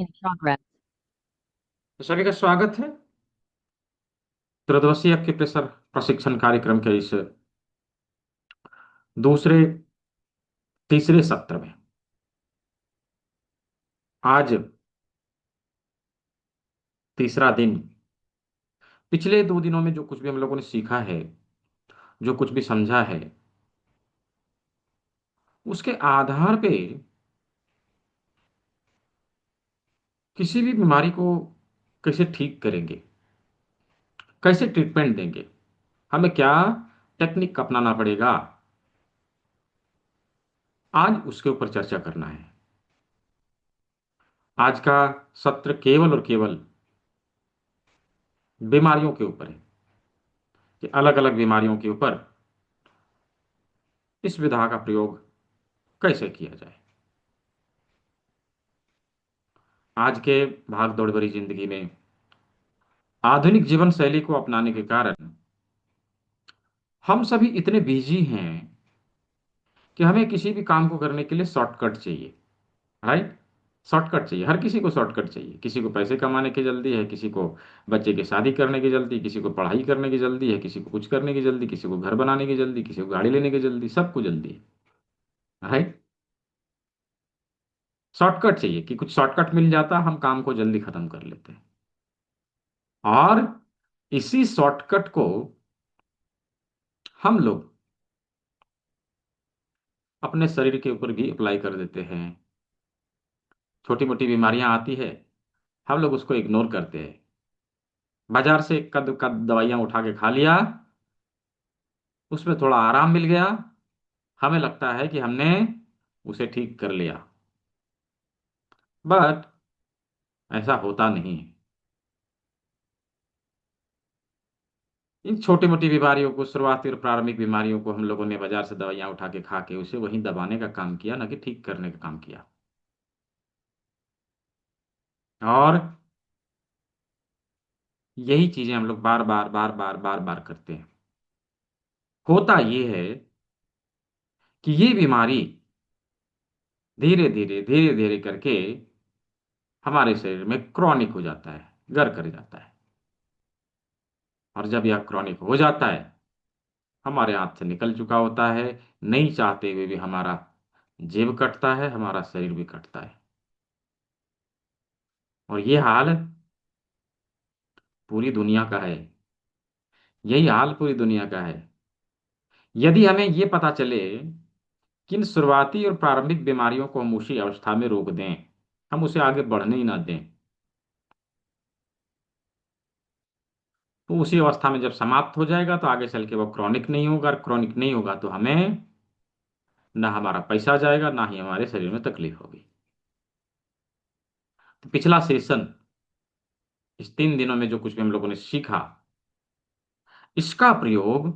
In progress. तो सभी का स्वागत है त्रयोदशीय प्रेशर प्रशिक्षण कार्यक्रम के इस दूसरे तीसरे सत्र में। आज तीसरा दिन। पिछले 2 दिनों में जो कुछ भी हम लोगों ने सीखा है, जो कुछ भी समझा है, उसके आधार पे किसी भी बीमारी को कैसे ठीक करेंगे, कैसे ट्रीटमेंट देंगे, हमें क्या टेक्निक अपनाना पड़ेगा, आज उसके ऊपर चर्चा करना है। आज का सत्र केवल और केवल बीमारियों के ऊपर है कि अलग अलग बीमारियों के ऊपर इस विधा का प्रयोग कैसे किया जाए। आज के भाग दौड़ भरी जिंदगी में आधुनिक जीवन शैली को अपनाने के कारण हम सभी इतने बिजी हैं कि हमें किसी भी काम को करने के लिए शॉर्टकट चाहिए। राइट। शॉर्टकट चाहिए, हर किसी को शॉर्टकट चाहिए। किसी को पैसे कमाने की जल्दी है, किसी को बच्चे की शादी करने की जल्दी, किसी को पढ़ाई करने की जल्दी है, किसी को कुछ करने की जल्दी, किसी को घर बनाने की जल्दी, किसी को गाड़ी लेने की जल्दी, सबको जल्दी है। राइट। शॉर्टकट चाहिए कि कुछ शॉर्टकट मिल जाता, हम काम को जल्दी खत्म कर लेते हैं। और इसी शॉर्टकट को हम लोग अपने शरीर के ऊपर भी अप्लाई कर देते हैं। छोटी मोटी बीमारियां आती है, हम लोग उसको इग्नोर करते हैं। बाजार से कद कद दवाइयां उठा के खा लिया, उसमें थोड़ा आराम मिल गया, हमें लगता है कि हमने उसे ठीक कर लिया। बट ऐसा होता नहीं है। इन छोटी मोटी बीमारियों को, शुरुआती और प्रारंभिक बीमारियों को हम लोगों ने बाजार से दवाइयां उठा के खा के उसे वहीं दबाने का काम किया, ना कि ठीक करने का काम किया। और यही चीजें हम लोग बार बार बार बार बार बार करते हैं। होता ये है कि ये बीमारी धीरे धीरे धीरे धीरे करके हमारे शरीर में क्रॉनिक हो जाता है, घर कर जाता है। और जब यह क्रॉनिक हो जाता है, हमारे हाथ से निकल चुका होता है, नहीं चाहते हुए भी हमारा जीव कटता है, हमारा शरीर भी कटता है। और ये हाल पूरी दुनिया का है। यही हाल पूरी दुनिया का है। यदि हमें ये पता चले कि इन शुरुआती और प्रारंभिक बीमारियों को हम उसी अवस्था में रोक दें, हम उसे आगे बढ़ने ही ना दें, तो उसी अवस्था में जब समाप्त हो जाएगा तो आगे चल के वो क्रॉनिक नहीं होगा। और क्रॉनिक नहीं होगा तो हमें ना हमारा पैसा जाएगा, ना ही हमारे शरीर में तकलीफ होगी। तो पिछला सेशन, इस 3 दिनों में जो कुछ भी हम लोगों ने सीखा, इसका प्रयोग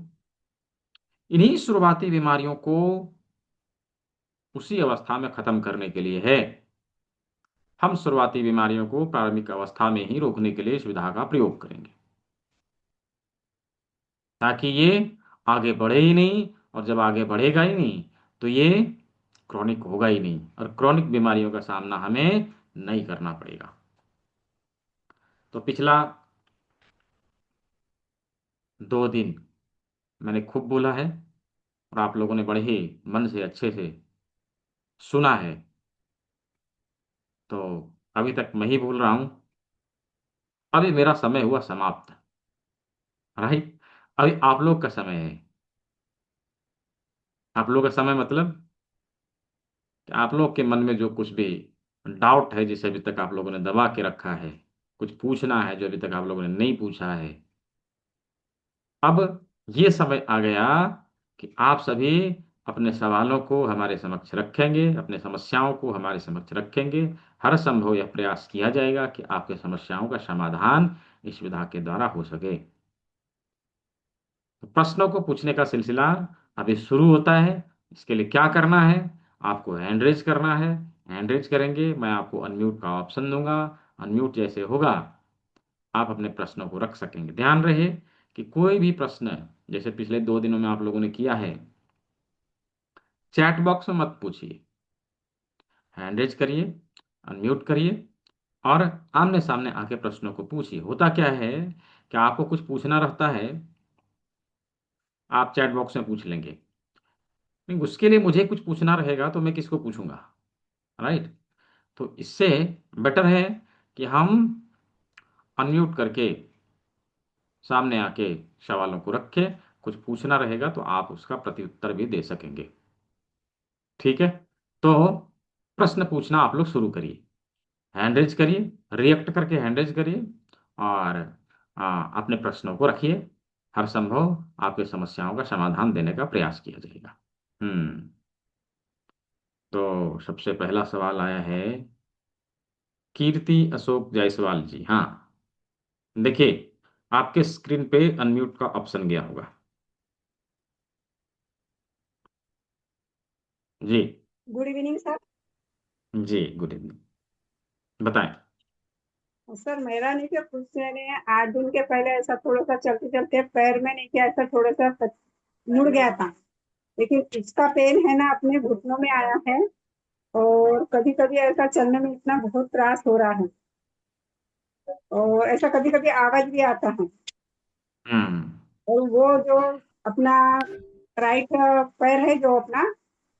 इन्हीं शुरुआती बीमारियों को उसी अवस्था में खत्म करने के लिए है। हम शुरुआती बीमारियों को प्रारंभिक अवस्था में ही रोकने के लिए इस विधा का प्रयोग करेंगे, ताकि ये आगे बढ़े ही नहीं। और जब आगे बढ़ेगा ही नहीं तो ये क्रॉनिक होगा ही नहीं, और क्रॉनिक बीमारियों का सामना हमें नहीं करना पड़ेगा। तो पिछला 2 दिन मैंने खूब बोला है, और आप लोगों ने बड़े ही मन से अच्छे से सुना है। तो अभी तक मैं ही बोल रहा हूं, अभी मेरा समय हुआ समाप्त। राइट। अभी आप लोग का समय है। आप लोग का समय मतलब कि आप लोग के मन में जो कुछ भी डाउट है, जिसे अभी तक आप लोगों ने दबा के रखा है, कुछ पूछना है जो अभी तक आप लोगों ने नहीं पूछा है, अब ये समय आ गया कि आप सभी अपने सवालों को हमारे समक्ष रखेंगे, अपने समस्याओं को हमारे समक्ष रखेंगे। हर संभव यह प्रयास किया जाएगा कि आपके समस्याओं का समाधान इस विधा के द्वारा हो सके। तो प्रश्नों को पूछने का सिलसिला अभी शुरू होता है। इसके लिए क्या करना है, आपको हैंड रेज करना है। हैंड रेज करेंगे, मैं आपको अनम्यूट का ऑप्शन दूंगा। अनम्यूट जैसे होगा, आप अपने प्रश्नों को रख सकेंगे। ध्यान रहे कि कोई भी प्रश्न, जैसे पिछले 2 दिनों में आप लोगों ने किया है, चैट बॉक्स में मत पूछिए। हैंड रेज करिए, अनम्यूट करिए, और आमने सामने आके प्रश्नों को पूछिए। होता क्या है कि आपको कुछ पूछना रहता है, आप चैट बॉक्स में पूछ लेंगे, नहीं उसके लिए मुझे कुछ पूछना रहेगा तो मैं किसको पूछूंगा, राइट। तो इससे बेटर है कि हम अनम्यूट करके सामने आके सवालों को रखें, कुछ पूछना रहेगा तो आप उसका प्रत्युत्तर भी दे सकेंगे। ठीक है, तो प्रश्न पूछना आप लोग शुरू करिए, हैंड रेज करिए, रिएक्ट करके हैंड रेज करिए, और अपने प्रश्नों को रखिए। हर संभव आपकी समस्याओं का समाधान देने का प्रयास किया जाएगा। हम्म। तो सबसे पहला सवाल आया है कीर्ति अशोक जायसवाल जी। हाँ, देखिए आपके स्क्रीन पे अनम्यूट का ऑप्शन गया होगा। जी। Good evening sir. जी गुड इवनिंग, बताएं। सर मेरा नहीं क्या कुछ नहीं, 8 दिन के पहले ऐसा थोड़ा सा चलते चलते पैर में नहीं क्या ऐसा थोड़ा सा मुड़ गया था। लेकिन इसका पेन है ना अपने घुटनों में आया है। और कभी कभी ऐसा चलने में इतना बहुत त्रास हो रहा है। और ऐसा कभी कभी आवाज भी आता है। हम्म। और वो जो अपना राइट पैर है जो अपना,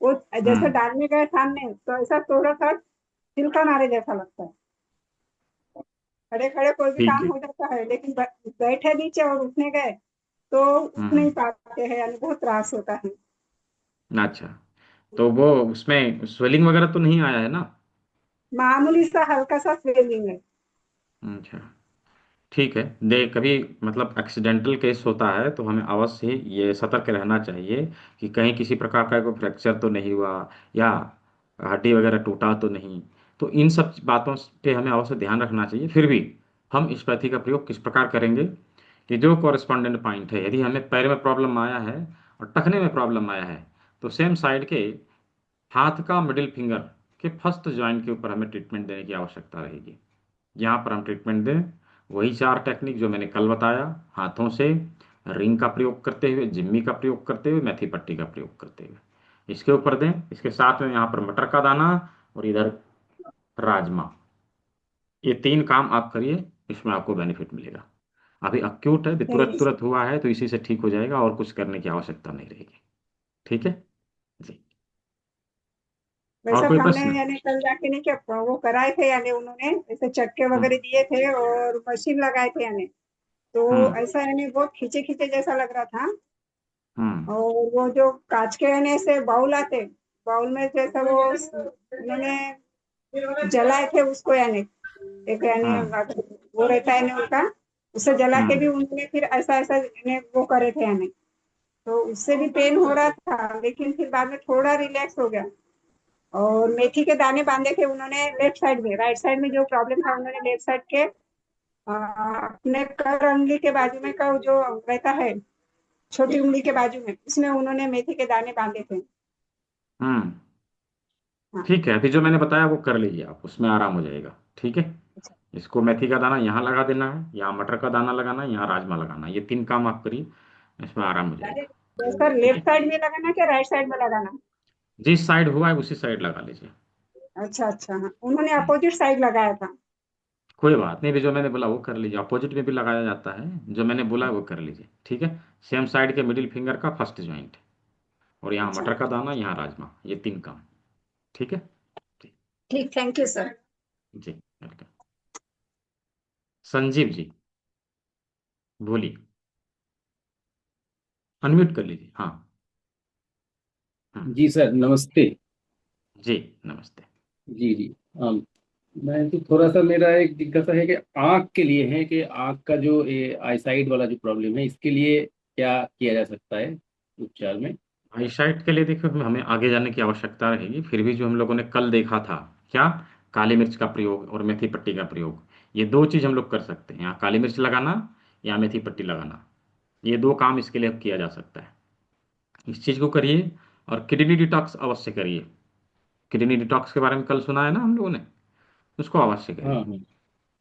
वो जैसे हम्म। डालने गए सामने तो ऐसा थोड़ा सा छिलका मारे जैसा लगता है। खड़े खड़े कोई भी ठीक काम है। हो जाता है, लेकिन बैठे नीचे और उठने गए तो उठ नहीं हम्म। पाते हैं, यानी बहुत त्रास होता है। अच्छा, तो वो उसमें स्वेलिंग वगैरह तो नहीं आया है ना? मामूली सा हल्का सा स्वेलिंग है। अच्छा, ठीक है। देख, कभी मतलब एक्सीडेंटल केस होता है तो हमें अवश्य ही ये सतर्क रहना चाहिए कि कहीं किसी प्रकार का कोई फ्रैक्चर तो नहीं हुआ, या हड्डी वगैरह टूटा तो नहीं। तो इन सब बातों पे हमें अवश्य ध्यान रखना चाहिए। फिर भी हम इस पद्धति का प्रयोग किस प्रकार करेंगे कि जो कॉरेस्पॉन्डेंट पॉइंट है, यदि हमें पैर में प्रॉब्लम आया है और टखने में प्रॉब्लम आया है, तो सेम साइड के हाथ का मिडिल फिंगर के फर्स्ट जॉइंट के ऊपर हमें ट्रीटमेंट देने की आवश्यकता रहेगी। यहाँ पर हम ट्रीटमेंट दें वही 4 टेक्निक जो मैंने कल बताया, हाथों से, रिंग का प्रयोग करते हुए, जिम्मी का प्रयोग करते हुए, मेथी पट्टी का प्रयोग करते हुए, इसके ऊपर दें। इसके साथ में यहाँ पर मटर का दाना और इधर राजमा, ये 3 काम आप करिए, इसमें आपको बेनिफिट मिलेगा। अभी अक्यूट है, अभी थैंक तुरंत यू सर। तुरंत हुआ है, तो इसी से ठीक हो जाएगा और कुछ करने की आवश्यकता नहीं रहेगी। ठीक है जी। और वैसा कोई हमने प्रश्न? यानी कल जाके नहीं क्या वो कराए थे, यानी उन्होंने ऐसे चक्के हम्म। वगैरह दिए थे और मशीन लगाए थे यानी। तो हम्म। ऐसा यानी बहुत खींचे खींचे जैसा लग रहा था। हम्म। और वो जो कांच के यानी से बाउल आते, बाउल में जैसा वो उन्होंने जलाए थे उसको, यानी एक यानी हम्म। वो रहता है ना उनका, उसे जला के भी हम्म। उन्होंने फिर ऐसा ऐसा यानी वो करे थे यानी। तो उससे भी पेन हो रहा था, लेकिन फिर बाद में थोड़ा रिलैक्स हो गया। और मेथी के दाने बांधे थे उन्होंने लेफ्ट साइड में, राइट साइड में जो प्रॉब्लम था उन्होंने लेफ्ट साइड के अपने कर उंगली के बाजू में का जो रहता है, छोटी उंगली के बाजू में, उसमें उन्होंने मेथी के दाने बांधे थे। हम्म। हाँ। ठीक है, अभी जो मैंने बताया वो कर लीजिए आप, उसमें आराम हो जाएगा। ठीक है, अच्छा। इसको मेथी का दाना यहाँ लगा देना है, यहाँ मटर का दाना लगाना है, यहाँ राजमा लगाना है, ये 3 काम आप करिए, इसमें आराम हो जाएगा। तो सर ठीक लेफ्ट है, साइड में लगाना क्या राइट साइड में लगाना? जिस साइड हुआ है उसी साइड लगा लीजिए। अच्छा अच्छा, हाँ उन्होंने हम्म, अपोजिट साइड लगाया था। कोई बात नहीं, भी जो मैंने बोला वो कर लीजिए, अपोजिट में भी लगाया जाता है, जो मैंने बोला है वो कर लीजिए। ठीक है, सेम साइड के मिडिल फिंगर का फर्स्ट ज्वाइंट, और यहाँ अच्छा। मटर का दाना, यहाँ राजमा, ये 3 काम। ठीक है जी। ठीक, थैंक यू सर। जी वेलकम। संजीव जी, बोलिए, अनम्यूट कर लीजिए। हाँ। हम्म। जी सर, नमस्ते। जी नमस्ते। जी जी। um, मैं तो थोड़ा सा, मेरा एक दिक्कत है कि आँख के लिए है कि आँख का जो ये आई साइड वाला जो प्रॉब्लम है, इसके लिए क्या किया जा सकता है उपचार में? आई साइट के लिए देखो, हमें आगे जाने की आवश्यकता रहेगी। फिर भी जो हम लोगों ने कल देखा था, क्या, काली मिर्च का प्रयोग और मेथी पट्टी का प्रयोग, ये 2 चीज़ हम लोग कर सकते हैं, यहाँ काली मिर्च लगाना या मेथी पट्टी लगाना, ये 2 काम इसके लिए किया जा सकता है। इस चीज़ को करिए, और किडनी डिटॉक्स अवश्य करिए। किडनी डिटॉक्स के बारे में कल सुना है ना हम लोगों ने, उसको अवश्य हाँ करिए।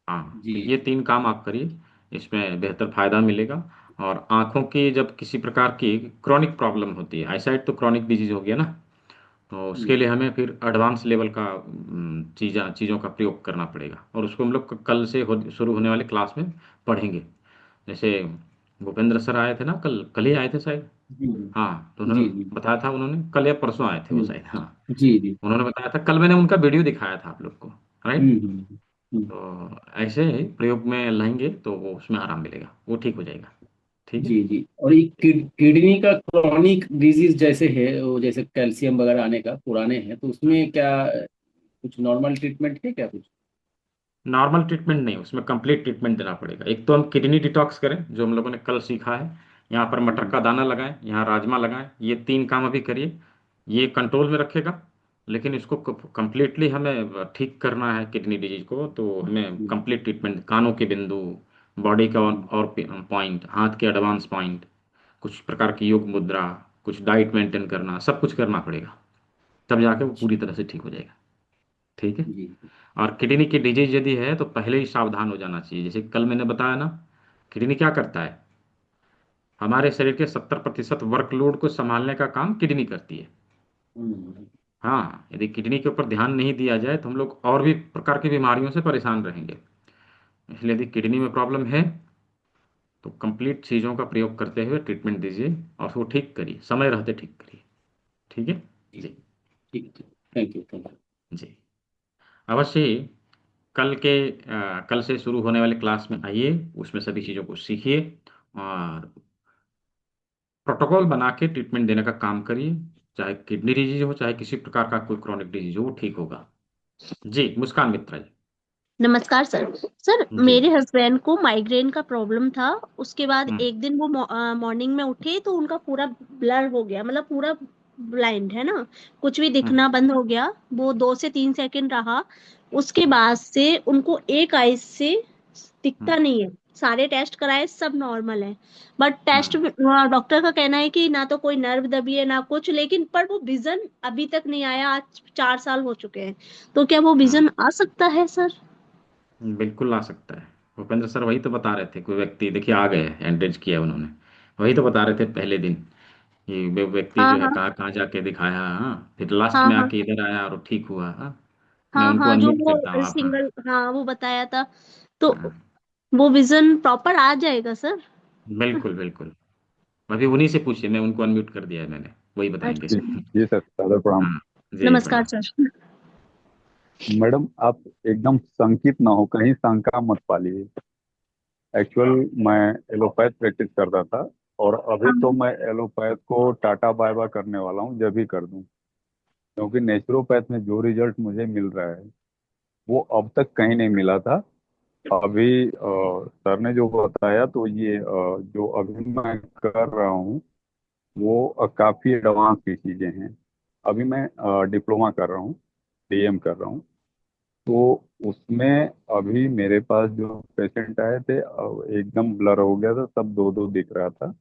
हाँ। हाँ, जी तो ये जी। 3 काम आप करिए, इसमें बेहतर फायदा मिलेगा। और आंखों की जब किसी प्रकार की क्रॉनिक प्रॉब्लम होती है, आईसाइट तो क्रॉनिक डिजीज हो गया ना, तो उसके लिए हमें फिर एडवांस लेवल का चीज़ों का प्रयोग करना पड़ेगा, और उसको हम लोग कल से शुरू होने वाले क्लास में पढ़ेंगे। जैसे भूपेंद्र सर आए थे ना, कल कल ही आए थे शायद। जी हाँ, तो जी उन्होंने जी बताया था, उन्होंने कल या परसों आए थे वो जी शायद, हाँ। जी जी। उन्होंने बताया था, कल मैंने उनका वीडियो दिखाया था आप लोग को, राइट। हम्म। हम्म। तो ऐसे ही प्रयोग में लाएंगे तो वो उसमें आराम मिलेगा, वो ठीक हो जाएगा। ठीक है। जी जी। और ये किडनी का क्रॉनिक डिजीज जैसे है, वो जैसे कैल्शियम वगैरह आने का पुराने हैं, तो उसमें क्या कुछ नॉर्मल ट्रीटमेंट है क्या कुछ? नॉर्मल ट्रीटमेंट नहीं, उसमें कंप्लीट ट्रीटमेंट देना पड़ेगा। एक तो हम किडनी डिटॉक्स करें, जो हम लोगों ने कल सीखा है। यहाँ पर मटर हम्म। का दाना लगाएं, यहाँ राजमा लगाएं, ये 3 काम अभी करिए। ये कंट्रोल में रखेगा। लेकिन इसको कंप्लीटली हमें ठीक करना है किडनी डिजीज को, तो हमें हम्म। कंप्लीट ट्रीटमेंट, कानों के बिंदु, बॉडी का हम्म। और पॉइंट, हाथ के एडवांस पॉइंट, कुछ प्रकार की योग मुद्रा, कुछ डाइट मेंटेन करना, सब कुछ करना पड़ेगा। तब जाके वो अच्छा। पूरी तरह से ठीक हो जाएगा। ठीक है। जी। और किडनी की डिजीज यदि है तो पहले ही सावधान हो जाना चाहिए। जैसे कल मैंने बताया ना, किडनी क्या करता है, हमारे शरीर के 70% वर्कलोड को संभालने का काम किडनी करती है। हम्म। हाँ, यदि किडनी के ऊपर ध्यान नहीं दिया जाए तो हम लोग और भी प्रकार की बीमारियों से परेशान रहेंगे। इसलिए यदि किडनी में प्रॉब्लम है तो कंप्लीट चीज़ों का प्रयोग करते हुए ट्रीटमेंट दीजिए, और उसको ठीक करिए, समय रहते ठीक करिए। ठीक है। जी। जी। ठीक है। Thank you thank you. जी, अवश्य ही। कल से शुरू होने वाले क्लास में आइए, उसमें सभी चीज़ों को सीखिए, और प्रोटोकॉल बना के ट्रीटमेंट देने का काम करिए। चाहे किडनी डिजीज हो, चाहे किसी प्रकार का कोई क्रॉनिक डिजीज हो, वो ठीक होगा। जी, मुस्कान मित्रा जी। नमस्कार सर। सर जी मेरे जी। हस्बैंड को माइग्रेन का प्रॉब्लम था। उसके बाद हम्म एक दिन वो मॉर्निंग में उठे तो उनका पूरा ब्लर हो गया, मतलब पूरा ब्लाइंड है ना, कुछ भी हम्म दिखना बंद हो गया। वो 2 से 3 सेकंड रहा। उसके बाद से उनको एक आई से दिखता हम्म नहीं है। सारे टेस्ट कराए, सब नॉर्मल है। बट टेस्ट हम्म डॉक्टर का कहना है कि ना तो कोई नर्व दबी है ना कुछ, लेकिन पर वो विजन अभी तक नहीं आया। आज 4 साल हो चुके हैं। तो क्या वो विजन आ सकता है सर? बिल्कुल आ सकता है। भूपेंद्र सर वही तो बता रहे थे, कोई व्यक्ति देखिए आ गए, एंट्रेंस किया उन्होंने। वही तो बता रहे थे पहले दिन, कि वो व्यक्ति हाँ जो है हाँ कहाँ कहाँ जाके दिखाया, हाँ, फिर लास्ट हाँ में हाँ आके इधर आया और ठीक हुआ, हाँ। मैं हाँ उनको हाँ, जो अनम्यूट करता हूँ वो आप, हाँ। सिंगल, हाँ वो बताया था। तो हाँ, वो विजन प्रॉपर आ जाएगा सर? बिल्कुल बिल्कुल। अभी उन्हीं से पूछिए, मैं उनको अनम्यूट कर दिया है मैंने, वही बताएंगे। जी। अच्छा। जी सर, सादर प्रणाम। हाँ। जी नमस्कार प्रणाम। सर। मैडम, आप एकदम शंकित ना हो, कहीं शंका मत पालिए। एक्चुअल मैं एलोपैथ प्रैक्टिस करता था, और अभी तो हाँ मैं एलोपैथ को टाटा बाय बाय करने वाला हूँ, जब भी कर दूं। क्योंकि नेचुरोपैथ में जो रिजल्ट मुझे मिल रहा है वो अब तक कहीं नहीं मिला था। अभी सर ने जो बताया, तो ये जो अभी मैं कर रहा हूँ वो काफी एडवांस की चीजें हैं। अभी मैं डिप्लोमा कर रहा हूँ, डीएम कर रहा हूँ। तो उसमें अभी मेरे पास जो पेशेंट आए थे, एकदम ब्लर हो गया था, सब दो दो दिख रहा था।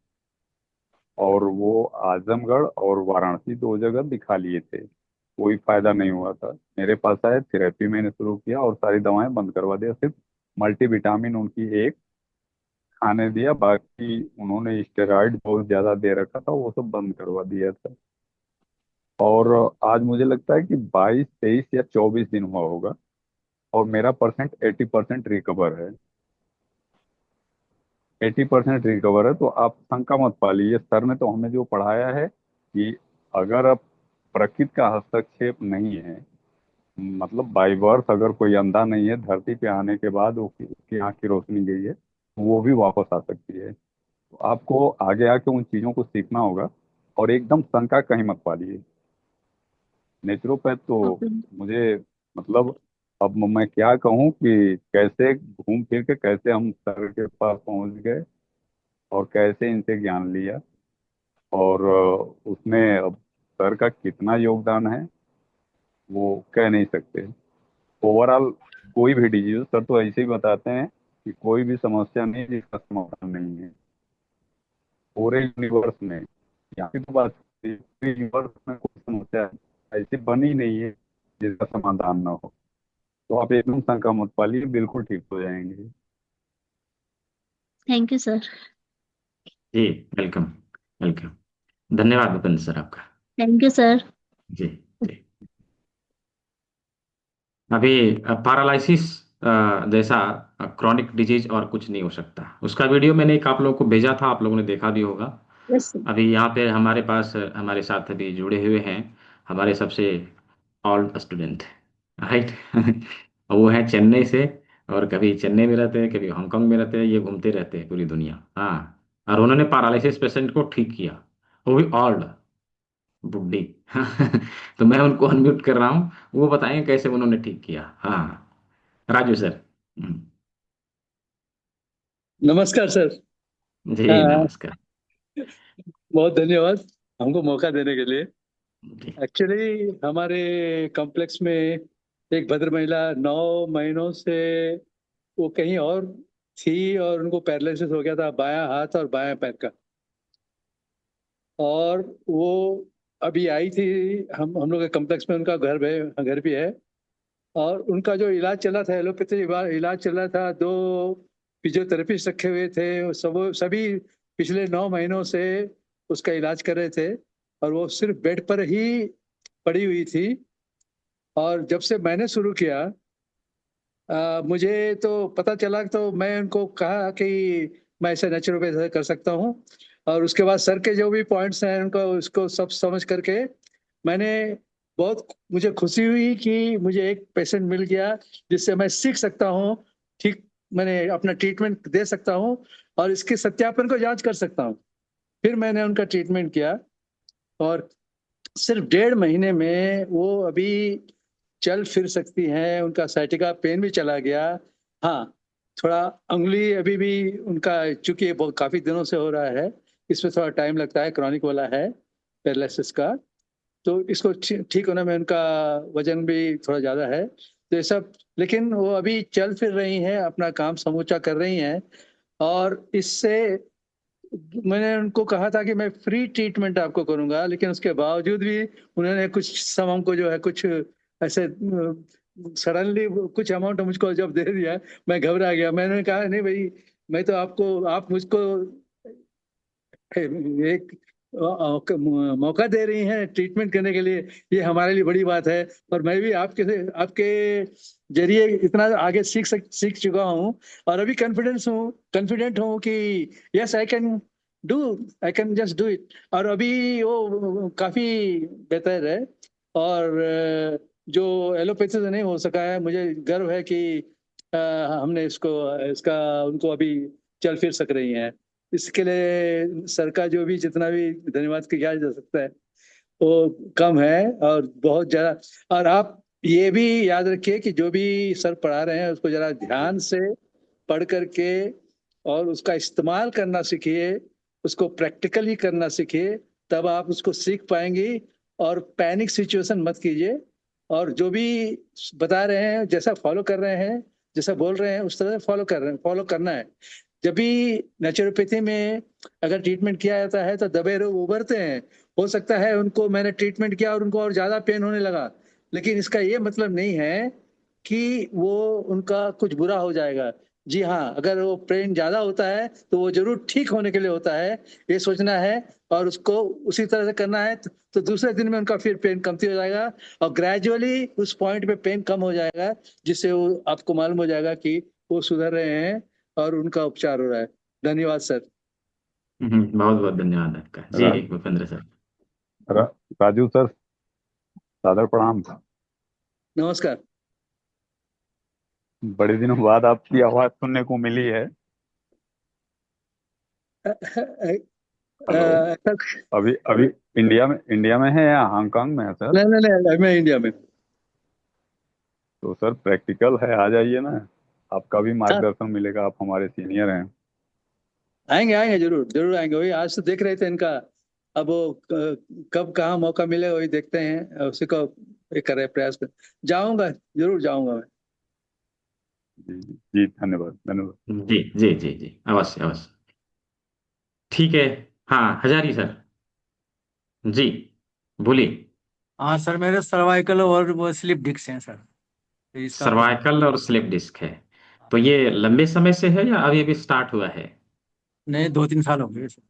और वो आजमगढ़ और वाराणसी 2 जगह दिखा लिए थे, कोई फायदा नहीं हुआ था। मेरे पास आए, थेरेपी मैंने शुरू किया और सारी दवाएं बंद करवा दिया। सिर्फ मल्टीविटामिन उनकी एक खाने दिया, बाकी उन्होंने स्टेरॉइड बहुत ज्यादा दे रखा था, वो सब बंद करवा दिया था। और आज मुझे लगता है कि 22 23 या 24 दिन हुआ होगा, और मेरा परसेंट 80% रिकवर है। 80% रिकवर है, तो आप शंका मत पालिए। सर ने तो हमें जो पढ़ाया है कि अगर अब प्रकृति का हस्तक्षेप नहीं है, मतलब बाई बर्थ अगर कोई अंधा नहीं है, धरती पे आने के बाद उसकी आंख की रोशनी गई है, तो वो भी वापस आ सकती है। तो आपको आगे आके उन चीजों को सीखना होगा, और एकदम शंका कहीं मत पालिए। नेचुरोपैथ तो ओके। मुझे, मतलब अब मैं क्या कहूँ कि कैसे घूम फिर के कैसे हम सर के पास पहुंच गए, और कैसे इनसे ज्ञान लिया। और उसमें अब सर का कितना योगदान है वो कह नहीं सकते। ओवरऑल कोई भी डिजीज, सर तो ऐसे ही बताते हैं कि कोई भी समस्या नहीं जिसका समाधान नहीं है पूरे यूनिवर्स में। यहाँ की तो बात, पूरे यूनिवर्स में कोई समस्या ऐसी बनी नहीं है जिसका समाधान ना हो। तो आप एकदम शंका मत पालिए, बिल्कुल ठीक हो जाएंगे। Thank you sir. जी, वेलकम। वेलकम। धन्यवाद भूपेंद्र सर आपका। Thank you sir. जी। जी। अभी पैरालिसिस जैसा क्रॉनिक डिजीज और कुछ नहीं हो सकता। उसका वीडियो मैंने एक आप लोगों को भेजा था, आप लोगों ने देखा भी होगा। यस। अभी यहाँ पे हमारे पास हमारे साथ अभी जुड़े हुए हैं हमारे सबसे ओल्ड स्टूडेंट, राइट। वो है चेन्नई से, और कभी चेन्नई में रहते हैं, कभी हांगकांग में रहते हैं, ये घूमते रहते हैं पूरी दुनिया। हाँ, और उन्होंने पैरालिसिस पेशेंट को ठीक किया, वो भी ओल्ड बुड्ढी। तो मैं उनको अनम्यूट कर रहा हूँ, वो बताएंगे कैसे उन्होंने ठीक किया। हाँ, राजू सर। नमस्कार सर। जी हाँ, नमस्कार। बहुत धन्यवाद हमको मौका देने के लिए। जी। एक्चुअली हमारे कॉम्प्लेक्स में एक भद्र महिला 9 महीनों से वो कहीं और थी और उनको पैरालिसिस हो गया था बायां हाथ और बायां पैर का। और वो अभी आई थी, हम लोग के कॉम्प्लेक्स में उनका घर भी है। और उनका जो इलाज चला था, एलोपैथी इलाज चला था, 2 फिजियोथेरेपिस्ट रखे हुए थे, सभी पिछले 9 महीनों से उसका इलाज कर रहे थे। और वो सिर्फ बेड पर ही पड़ी हुई थी। और जब से मैंने शुरू किया, मुझे तो पता चला, तो मैं उनको कहा कि मैं ऐसे नेचुरोपैथी कर सकता हूँ। और उसके बाद सर के जो भी पॉइंट्स हैं उनको उसको सब समझ करके मैंने मुझे खुशी हुई कि मुझे एक पेशेंट मिल गया जिससे मैं सीख सकता हूँ, ठीक, मैंने अपना ट्रीटमेंट दे सकता हूँ और इसके सत्यापन को जांच कर सकता हूँ। फिर मैंने उनका ट्रीटमेंट किया और सिर्फ 1.5 महीने में वो अभी चल फिर सकती हैं। उनका साइटिका पेन भी चला गया। हाँ, थोड़ा उंगली अभी भी उनका, चूंकि ये बहुत काफी दिनों से हो रहा है, इसमें थोड़ा टाइम लगता है, क्रॉनिक वाला है पैरालिसिस का। तो इसको ठीक होने में उनका वजन भी थोड़ा ज्यादा है, तो ये सब, लेकिन वो अभी चल फिर रही हैं, अपना काम समूचा कर रही हैं। और इससे मैंने उनको कहा था कि मैं फ्री ट्रीटमेंट आपको करूंगा, लेकिन उसके बावजूद भी उन्होंने कुछ सम हमको जो है कुछ ऐसे सडनली कुछ अमाउंट मुझको जब दे दिया, मैं घबरा गया। मैंने कहा नहीं भाई, मैं तो आप मुझको एक मौका दे रही हैं ट्रीटमेंट करने के लिए, ये हमारे लिए बड़ी बात है। और मैं भी आपके जरिए इतना आगे सीख चुका हूँ और अभी कॉन्फिडेंट हूँ कि yes do I can just do it. और अभी वो काफी बेहतर है। और जो एलोपैथी से नहीं हो सका है, मुझे गर्व है कि हमने इसका उनको अभी चल फिर सक रही हैं। इसके लिए सर का जो भी जितना भी धन्यवाद किया जा सकता है वो कम है, और बहुत ज्यादा। और आप ये भी याद रखिए कि जो भी सर पढ़ा रहे हैं उसको जरा ध्यान से पढ़ करके और उसका इस्तेमाल करना सीखिए, उसको प्रैक्टिकली करना सीखिए, तब आप उसको सीख पाएंगी। और पैनिक सिचुएशन मत कीजिए, और जो भी बता रहे हैं, जैसा फॉलो कर रहे हैं, जैसा बोल रहे हैं, उस तरह से फॉलो करना है। जब भी नेचुरोपैथी में अगर ट्रीटमेंट किया जाता है तो दबे रोग उभरते हैं। हो सकता है उनको, मैंने ट्रीटमेंट किया और उनको और ज्यादा पेन होने लगा, लेकिन इसका ये मतलब नहीं है कि वो उनका कुछ बुरा हो जाएगा। जी हाँ, अगर वो पेन ज्यादा होता है तो वो जरूर ठीक होने के लिए होता है, ये सोचना है और उसको उसी तरह से करना है। तो दूसरे दिन में उनका फिर पेन कमती हो जाएगा और ग्रेजुअली उस पॉइंट पे पेन कम हो जाएगा, जिससे वो आपको मालूम हो जाएगा कि वो सुधर रहे हैं और उनका उपचार हो रहा है। धन्यवाद सर। बहुत बहुत धन्यवाद आपका जी रा, भूपेंद्र सर। रा, राजू सर, सादर प्रणाम। नमस्कार। बड़े दिनों बाद आपकी आवाज सुनने को मिली है। हेलो। अभी अभी इंडिया में है या हांगकांग में है सर? नहीं नहीं नहीं, मैं इंडिया में। तो सर प्रैक्टिकल है, आ जाइए ना, आपका भी हाँ, मार्गदर्शन मिलेगा, आप हमारे सीनियर हैं। आएंगे आएंगे, जरूर जरूर आएंगे। वही आज तो देख रहे थे इनका, अब वो कब कहाँ मौका मिले वही देखते हैं, उसी को ये कर रहे हैं, प्रयास कर। जाऊंगा, जरूर जाऊंगा मैं। जी जी जी, धन्यवाद धन्यवाद। जी जी जी जी, अवश्य अवश्य। ठीक है। हाँ, हजारी सर। जी, बोलिए। हाँ सर, मेरे सर्वाइकल और वो स्लिप डिस्क हैं सर, तो इसका प्रॉब्लम। सर्वाइकल और स्लिप डिस्क है, तो ये लंबे समय से है या अभी अभी स्टार्ट हुआ है? नहीं, 2-3 साल हो गए सर।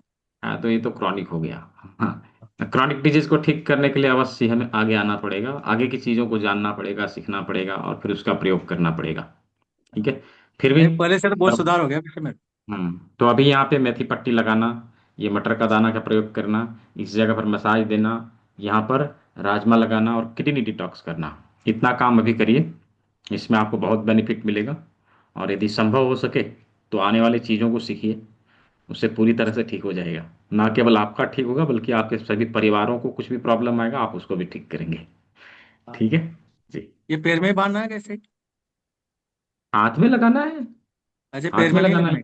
हाँ, तो ये तो क्रॉनिक हो गया। हाँ, क्रॉनिक डिजीज को ठीक करने के लिए अवश्य हमें आगे आना पड़ेगा, आगे की चीज़ों को जानना पड़ेगा, सीखना पड़ेगा और फिर उसका प्रयोग करना पड़ेगा। ठीक है। फिर भी नहीं, पहले से तो बहुत तब सुधार हो गया वैसे में। तो अभी यहाँ पे मेथी पट्टी लगाना, ये मटर का दाना का प्रयोग करना, इस जगह पर मसाज देना, यहाँ पर राजमा लगाना और किडनी डिटॉक्स करना, इतना काम अभी करिए। इसमें आपको बहुत बेनिफिट मिलेगा। और यदि संभव हो सके तो आने वाली चीज़ों को सीखिए, उससे पूरी तरह से ठीक हो जाएगा। ना केवल आपका ठीक होगा बल्कि आपके सभी परिवारों को कुछ भी प्रॉब्लम आएगा आप उसको भी ठीक करेंगे। हाँ। ठीक है जी। ये पैर में ही बांधना है कैसे? हाथ में लगाना है, अच्छा, पैर हाथ में में नहीं लगाना लगना है। है।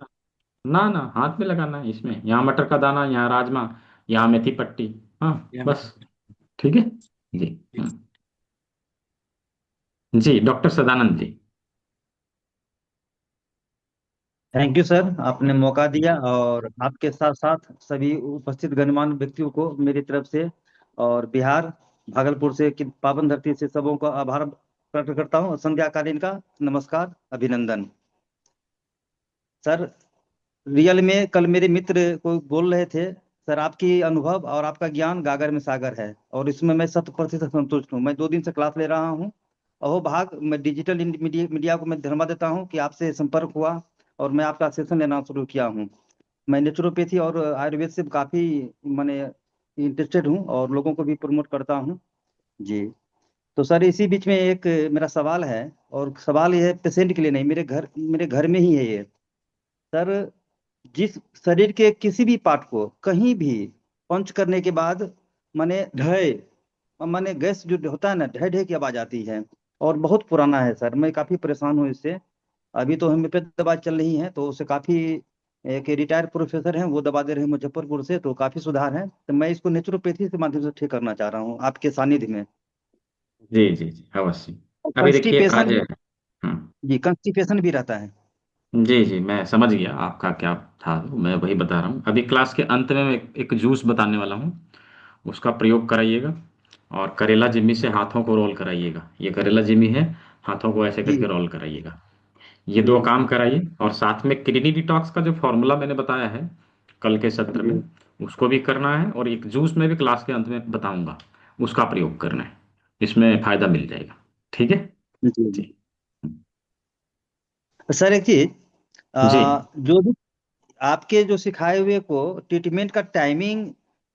ना ना, हाथ में लगाना है, इसमें यहाँ मटर का दाना, यहाँ राजमा, यहाँ मेथी पट्टी। हाँ ये मैं बस। ठीक है जी। जी doctor Sadanand ji. Thank you sir, आपने मौका दिया, और आपके साथ साथ सभी उपस्थित गणमान्य व्यक्तियों को मेरी तरफ से और बिहार भागलपुर से की पावन धरती से सबों का आभार प्रकट करता हूँ। संध्याकालीन का नमस्कार, अभिनंदन। सर, रियल में कल मेरे मित्र को बोल रहे थे, सर आपकी अनुभव और आपका ज्ञान गागर में सागर है, और इसमें मैं 100% संतुष्ट हूँ। मैं 2 दिन से क्लास ले रहा हूँ। अहो भाग, मैं डिजिटल मीडिया को मैं धन्यवाद देता हूँ कि आपसे संपर्क हुआ और मैं आपका सेशन लेना शुरू किया हूँ। मैं नेचुरोपैथी और आयुर्वेद से काफी मैंने इंटरेस्टेड हूँ और लोगों को भी प्रमोट करता हूँ जी। तो सर, इसी बीच में एक मेरा सवाल है, और सवाल ये है पेशेंट के लिए नहीं, मेरे घर में ही है ये। सर, जिस शरीर के किसी भी पार्ट को कहीं भी पंच करने के बाद माने ढय, माने गैस जो होता है ना, ढय ढय की आवाज आती है, और बहुत पुराना है सर, मैं काफी परेशान हूँ इससे। अभी तो होम्योपैथ दवा चल रही है, तो उससे काफी, एक रिटायर्ड प्रोफेसर हैं वो दवा दे रहे हैं मुजफ्फरपुर से, तो काफी सुधार है। तो मैं इसको नेचुरोपैथी के माध्यम से ठीक करना चाह रहा हूँ आपके सानिध्य में। जी जी जी अवश्य। अभी देखिए आज कंस्टिपेशन, हम्म, जी कंस्टिपेशन भी रहता है। जी जी मैं समझ गया आपका क्या था, मैं वही बता रहा हूँ। अभी क्लास के अंत में मैं एक जूस बताने वाला हूँ, उसका प्रयोग कराइएगा। और करेला जिम्मी से हाथों को रोल कराइएगा, ये करेला जिम्मी है, हाथों को ऐसे जी करके रोल कराइएगा। ये जी दो काम कराइए और साथ में किडनी डिटॉक्स का जो फॉर्मूला मैंने बताया है कल के सत्र जी में, उसको भी करना है। और एक जूस में भी क्लास के अंत में बताऊंगा, उसका प्रयोग करना है, इसमें फायदा मिल जाएगा। ठीक है जी। जी। सर एक चीज, जी जो भी आपके जो सिखाए हुए को ट्रीटमेंट का टाइमिंग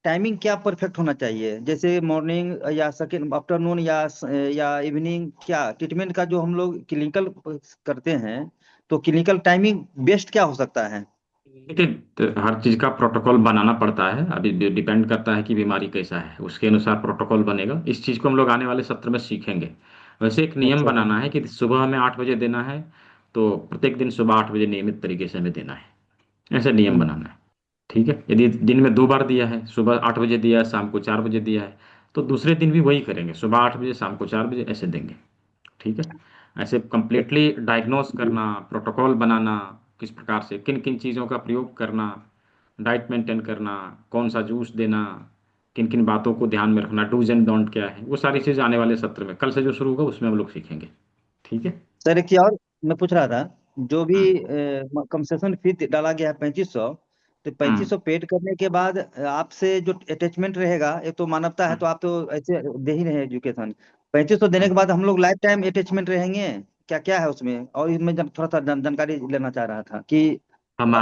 टाइमिंग क्या परफेक्ट होना चाहिए? जैसे मॉर्निंग या सेकेंड आफ्टरनून या इवनिंग, क्या ट्रीटमेंट का जो हम लोग क्लिनिकल करते हैं, तो क्लिनिकल टाइमिंग बेस्ट क्या हो सकता है? देखिए, तो हर चीज़ का प्रोटोकॉल बनाना पड़ता है। अभी डिपेंड करता है कि बीमारी कैसा है, उसके अनुसार प्रोटोकॉल बनेगा। इस चीज़ को हम लोग आने वाले सत्र में सीखेंगे। वैसे एक नियम अच्छा बनाना है कि सुबह हमें 8 बजे देना है, तो प्रत्येक दिन सुबह 8 बजे नियमित तरीके से हमें देना है, ऐसे नियम हम्म, बनाना है। ठीक है। यदि दिन में 2 बार दिया है, सुबह 8 बजे दिया है, शाम को 4 बजे दिया है, तो दूसरे दिन भी वही करेंगे, सुबह 8 बजे शाम को 4 बजे ऐसे देंगे। ठीक है। ऐसे कंप्लीटली डायग्नोस जी। करना, प्रोटोकॉल बनाना, किस प्रकार से किन किन चीज़ों का प्रयोग करना, डाइट मेंटेन करना, कौन सा जूस देना, किन किन बातों को ध्यान में रखना, डूज एंड डोंट क्या है, वो सारी चीज़ आने वाले सत्र में कल से जो शुरू होगा उसमें हम लोग सीखेंगे। ठीक है। सर एक चीज और मैं पूछ रहा था, जो भी हम्म कंसेशन फी डाला गया है 3500, तो हम्म 3500 पेड करने के बाद आपसे जो अटैचमेंट रहेगा, एक तो मानवता है हम्म। तो आप तो ऐसे दे ही रहे हैं एजुकेशन। 3500 देने हम्म। के बाद हम लोग लाइफ टाइम अटैचमेंट रहेंगे, क्या क्या है उसमें? और इसमें थोड़ा सा जानकारी लेना चाह रहा था कि हम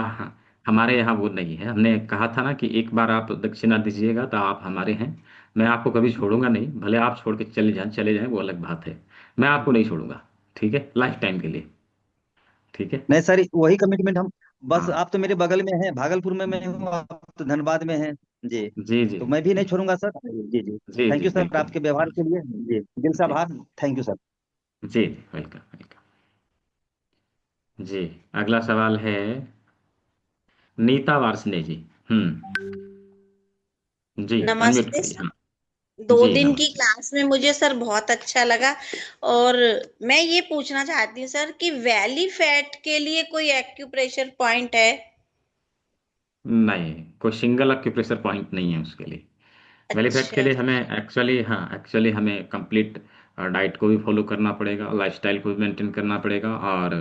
हमारे यहाँ वो नहीं है, हमने कहा था ना कि एक बार आप दक्षिणा दीजिएगा तो आप हमारे हैं। मैं आपको कभी छोड़ूंगा नहीं, भले आप छोड़ के चले जाएं वो अलग बात है, मैं आपको नहीं छोड़ूंगा। ठीक है, लाइफ टाइम के लिए। ठीक है। नहीं सर, वही कमिटमेंट हम, बस हाँ आप तो मेरे बगल में हैं, भागलपुर में मैं हूँ, आप तो धनबाद में हैं जी। जी जी तो मैं भी जी नहीं छोड़ूंगा सर। जी जी। जी थैंक जी यू सर बिल्कुल। आपके व्यवहार के लिए, जी दिल से जी आभार। Thank you sir. जी जी वेलकम वेलकम। जी अगला सवाल है नीता वार्ष्णेय जी। जी अनम्यूट नमस्ते करिए। सर। हाँ दो जी दिन की नमस्ते। क्लास में मुझे सर बहुत अच्छा लगा। और मैं ये पूछना चाहती हूँ सर कि वैली फैट के लिए कोई एक्यूप्रेशर पॉइंट है? नहीं, कोई सिंगल अक्यूप्रेशर पॉइंट नहीं है उसके लिए। वेलीफैक्ट के अच्छा। लिए हमें एक्चुअली हमें कंप्लीट डाइट को भी फॉलो करना पड़ेगा, लाइफस्टाइल को भी मेंटेन करना पड़ेगा और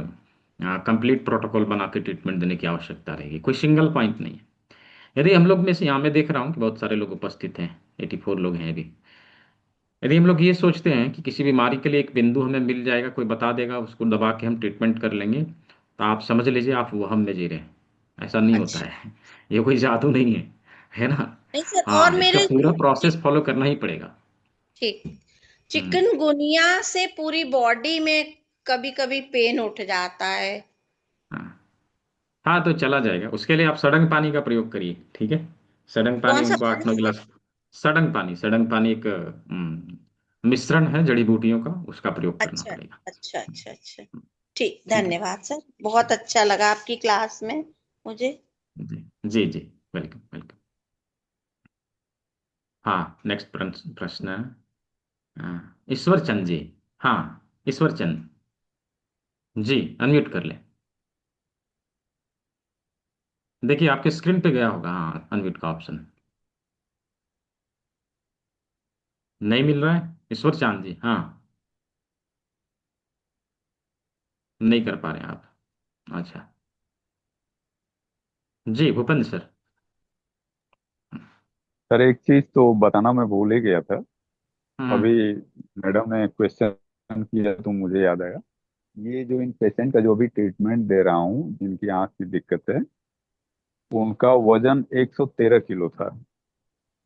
कंप्लीट प्रोटोकॉल बना के ट्रीटमेंट देने की आवश्यकता रहेगी, कोई सिंगल पॉइंट नहीं है। यदि हम लोग में से यहाँ मैं देख रहा हूँ कि बहुत सारे लोग उपस्थित हैं, 84 लोग हैं अभी। यदि हम लोग ये सोचते हैं कि किसी बीमारी के लिए एक बिंदु हमें मिल जाएगा, कोई बता देगा, उसको दबा के हम ट्रीटमेंट कर लेंगे, तो आप समझ लीजिए आप वहम में जी रहे हैं। ऐसा नहीं होता अच्छा। है। ये कोई जादू नहीं है ना। नहीं सर, और हाँ, इसका मेरे पूरा प्रोसेस फॉलो करना ही पड़ेगा। ठीक, हम्म। चिकनगुनिया से पूरी बॉडी में कभी कभी पेन उठ जाता है। हाँ हाँ, तो चला जाएगा। उसके लिए आप सड़ंग पानी का प्रयोग करिए, ठीक है। सड़ंग पानी कौन सा उनको आठ नौ पानी? गिलास सड़ंग पानी एक मिश्रण है जड़ी बूटियों का, उसका प्रयोग करना अच्छा पड़ेगा। अच्छा अच्छा अच्छा। ठीक, ठीक है। धन्यवाद सर, बहुत अच्छा लगा आपकी क्लास में मुझे। जी जी जी, वेलकम वेलकम। हाँ, नेक्स्ट प्रश्न। ईश्वर चंद जी। हाँ, ईश्वर चंद जी, अनम्यूट कर ले। देखिए आपके स्क्रीन पे गया होगा, हाँ, अनम्यूट का ऑप्शन नहीं मिल रहा है। ईश्वर चांद जी, हाँ, नहीं कर पा रहे हैं आप। अच्छा, जी भूपेंद्र सर। सर एक चीज तो बताना मैं भूल ही गया था। हम्म। अभी मैडम ने क्वेश्चन किया तो मुझे याद आया। ये जो इन पेशेंट का जो भी ट्रीटमेंट दे रहा हूँ जिनकी आंख की दिक्कत है, उनका वजन 113 किलो था।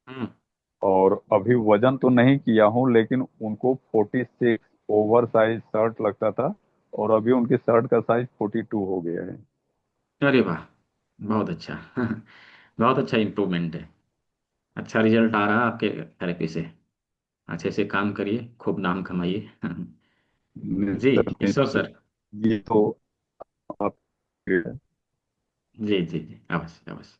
हम्म। और अभी वजन तो नहीं किया हूँ, लेकिन उनको 46 ओवर साइज शर्ट लगता था, और अभी उनकी शर्ट का साइज 42 हो गया है। अरे वाह, बहुत अच्छा। बहुत अच्छा इम्प्रूवमेंट है। अच्छा रिजल्ट आ रहा है आपके थेरेपी से। अच्छे से काम करिए, खूब नाम कमाइए। जी ईश्वर सर। ये तो आप। जी जी जी, अवश्य अवश्य।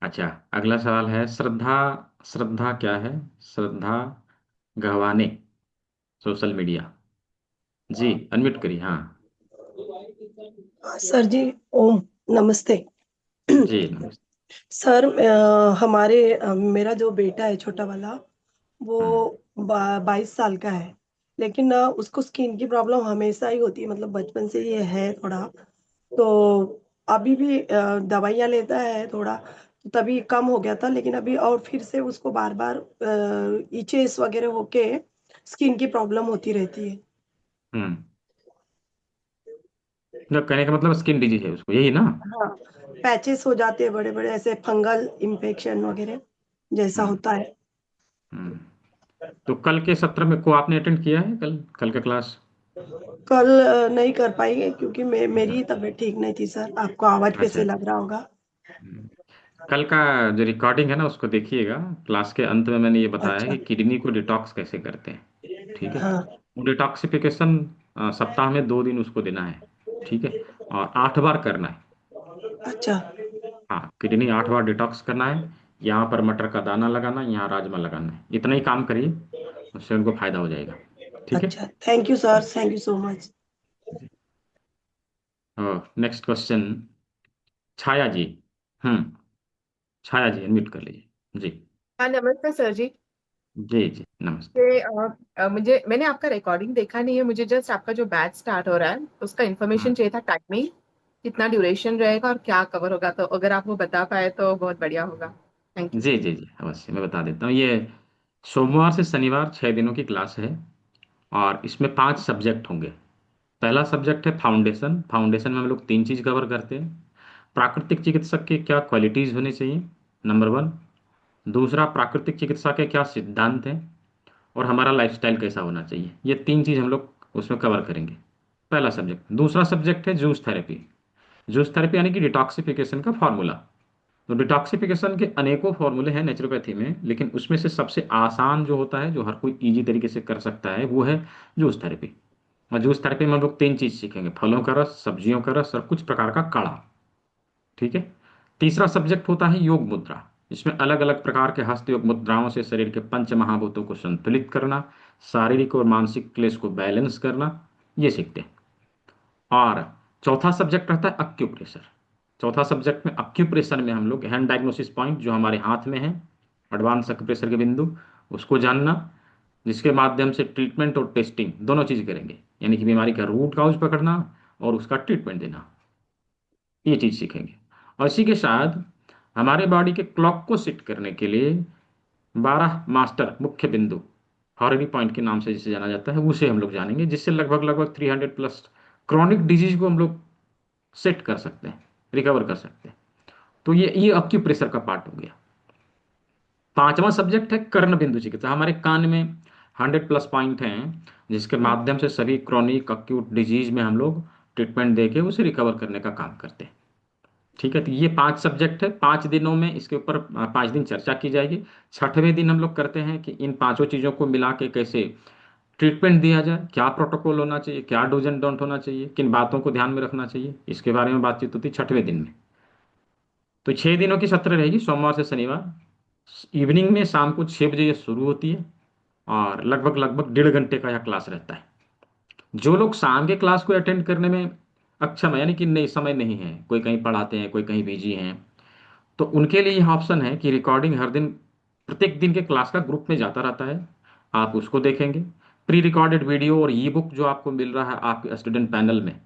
अच्छा, अगला सवाल है श्रद्धा। श्रद्धा क्या है? श्रद्धा गहवाने, सोशल मीडिया। जी, अनम्यूट करिए, हाँ। सर जी, ओम नमस्ते। जी नमस्ते। सर हमारे मेरा जो बेटा है छोटा वाला, वो हम्म। 22 साल का है। लेकिन उसको स्किन की प्रॉब्लम हमेशा ही होती है, मतलब बचपन से ये है थोड़ा। तो अभी भी दवाइयाँ लेता है थोड़ा, तो तभी कम हो गया था, लेकिन अभी और फिर से उसको बार बार इचेस वगैरह होके स्किन की प्रॉब्लम होती रहती है। हम्म। मतलब कहने का मतलब स्किन डिजीज है उसको, यही ना? हाँ, पैचेस हो जाते हैं बड़े बड़े, ऐसे फंगल इन्फेक्शन वगैरह जैसा हम्म। होता है। हम्म। तो कल के सत्र में को आपने अटेंड किया है? कल कल का क्लास? कल नहीं कर पाई क्योंकि मेरी तबीयत ठीक नहीं थी सर, आपको आवाज पे अच्छा से अच्छा। लग रहा होगा। हम्म। कल का जो रिकॉर्डिंग है ना, उसको देखिएगा। क्लास के अंत में मैंने ये बताया है अच्छा। कि किडनी को डिटॉक्स कैसे करते हैं, ठीक है। हाँ। वो डिटॉक्सिफिकेशन सप्ताह में 2 दिन उसको देना है, ठीक है। और 8 बार करना है। अच्छा हाँ, किडनी 8 बार डिटॉक्स करना है। यहाँ पर मटर का दाना लगाना है, यहाँ राजमा लगाना है। इतना ही काम करिए, उससे उनको फायदा हो जाएगा, ठीक है। अच्छा, thank you sir, thank you so much. Next question, Chhaya ji. हम्म। छाया जी, अनम्यूट कर लीजिए जी। हाँ, नमस्ते सर जी। जी जी नमस्ते। मैंने आपका रिकॉर्डिंग देखा नहीं है, मुझे जस्ट आपका जो बैच स्टार्ट हो रहा है उसका इन्फॉर्मेशन हम्म। चाहिए था, टाइमिंग कितना ड्यूरेशन रहेगा और क्या कवर होगा, तो अगर आप वो बता पाए तो बहुत बढ़िया होगा। Thank you. जी जी जी, अवश्य मैं बता देता हूँ। ये सोमवार से शनिवार 6 दिनों की क्लास है, और इसमें 5 सब्जेक्ट होंगे। पहला सब्जेक्ट है फाउंडेशन। फाउंडेशन में हम लोग 3 चीज़ कवर करते हैं। प्राकृतिक चिकित्सक की क्या क्वालिटीज़ होनी चाहिए, नंबर 1। दूसरा, प्राकृतिक चिकित्सा के क्या सिद्धांत हैं, और हमारा लाइफस्टाइल कैसा होना चाहिए। ये 3 चीज़ हम लोग उसमें कवर करेंगे, पहला सब्जेक्ट। दूसरा सब्जेक्ट है जूस थेरेपी। जूस थेरेपी यानी कि डिटॉक्सिफिकेशन का फॉर्मूला। तो डिटॉक्सिफिकेशन के अनेकों फॉर्मूले हैं नेचुरोपैथी में, लेकिन उसमें से सबसे आसान जो होता है, जो हर कोई इजी तरीके से कर सकता है, वो है जूस थेरेपी। और जूस थेरेपी में हम लोग 3 चीज़ सीखेंगे: फलों का रस, सब्जियों का रस, और कुछ प्रकार का काढ़ा, ठीक है। तीसरा सब्जेक्ट होता है योग मुद्रा। इसमें अलग अलग प्रकार के हस्त योग मुद्राओं से शरीर के पंच महाभूतों को संतुलित करना, शारीरिक और मानसिक क्लेश को बैलेंस करना, ये सीखते हैं। और चौथा सब्जेक्ट रहता है अक्यूप्रेशर। चौथा सब्जेक्ट में अक्यूप्रेशर में हम लोग हैंड डायग्नोसिस पॉइंट, जो हमारे हाथ में है, एडवांस अक्यूप्रेशर के बिंदु, उसको जानना, जिसके माध्यम से ट्रीटमेंट और टेस्टिंग दोनों चीज़ करेंगे। यानी कि बीमारी का रूट काउज पकड़ना और उसका ट्रीटमेंट देना, ये चीज़ सीखेंगे। और इसी के साथ हमारे बॉडी के क्लॉक को सेट करने के लिए 12 मास्टर मुख्य बिंदु, हॉर्नी पॉइंट के नाम से जिसे जाना जाता है, उसे हम लोग जानेंगे, जिससे लगभग लगभग 300 प्लस क्रॉनिक डिजीज को हम लोग सेट कर सकते हैं, रिकवर कर सकते हैं। तो ये अक्यूप्रेशर का पार्ट हो गया। पांचवा सब्जेक्ट है कर्ण बिंदु चिकित्सा। हमारे कान में 100 प्लस पॉइंट हैं, जिसके माध्यम से सभी क्रॉनिक अक्यूट डिजीज में हम लोग ट्रीटमेंट देके उसे रिकवर करने का काम करते हैं। ठीक है, तो ये 5 सब्जेक्ट है। 5 दिनों में इसके ऊपर 5 दिन चर्चा की जाएगी। छठवें दिन हम लोग करते हैं कि इन पांचों चीजों को मिला के कैसे ट्रीटमेंट दिया जाए, क्या प्रोटोकॉल होना चाहिए, क्या डूज एंड डोंट होना चाहिए, किन बातों को ध्यान में रखना चाहिए, इसके बारे में बातचीत होती है छठवें दिन में। तो 6 दिनों की सत्र रहेगी, सोमवार से शनिवार। इवनिंग में शाम को 6 बजे ये शुरू होती है और लगभग लगभग 1.5 घंटे का यह क्लास रहता है। जो लोग शाम के क्लास को अटेंड करने में अक्षम है, यानी कि नहीं समय नहीं है, कोई कहीं पढ़ाते हैं, कोई कहीं बिजी हैं, तो उनके लिए यह ऑप्शन है कि रिकॉर्डिंग हर दिन प्रत्येक दिन के क्लास का ग्रुप में जाता रहता है, आप उसको देखेंगे। प्री रिकॉर्डेड वीडियो और ई बुक जो आपको मिल रहा है आपके स्टूडेंट पैनल में,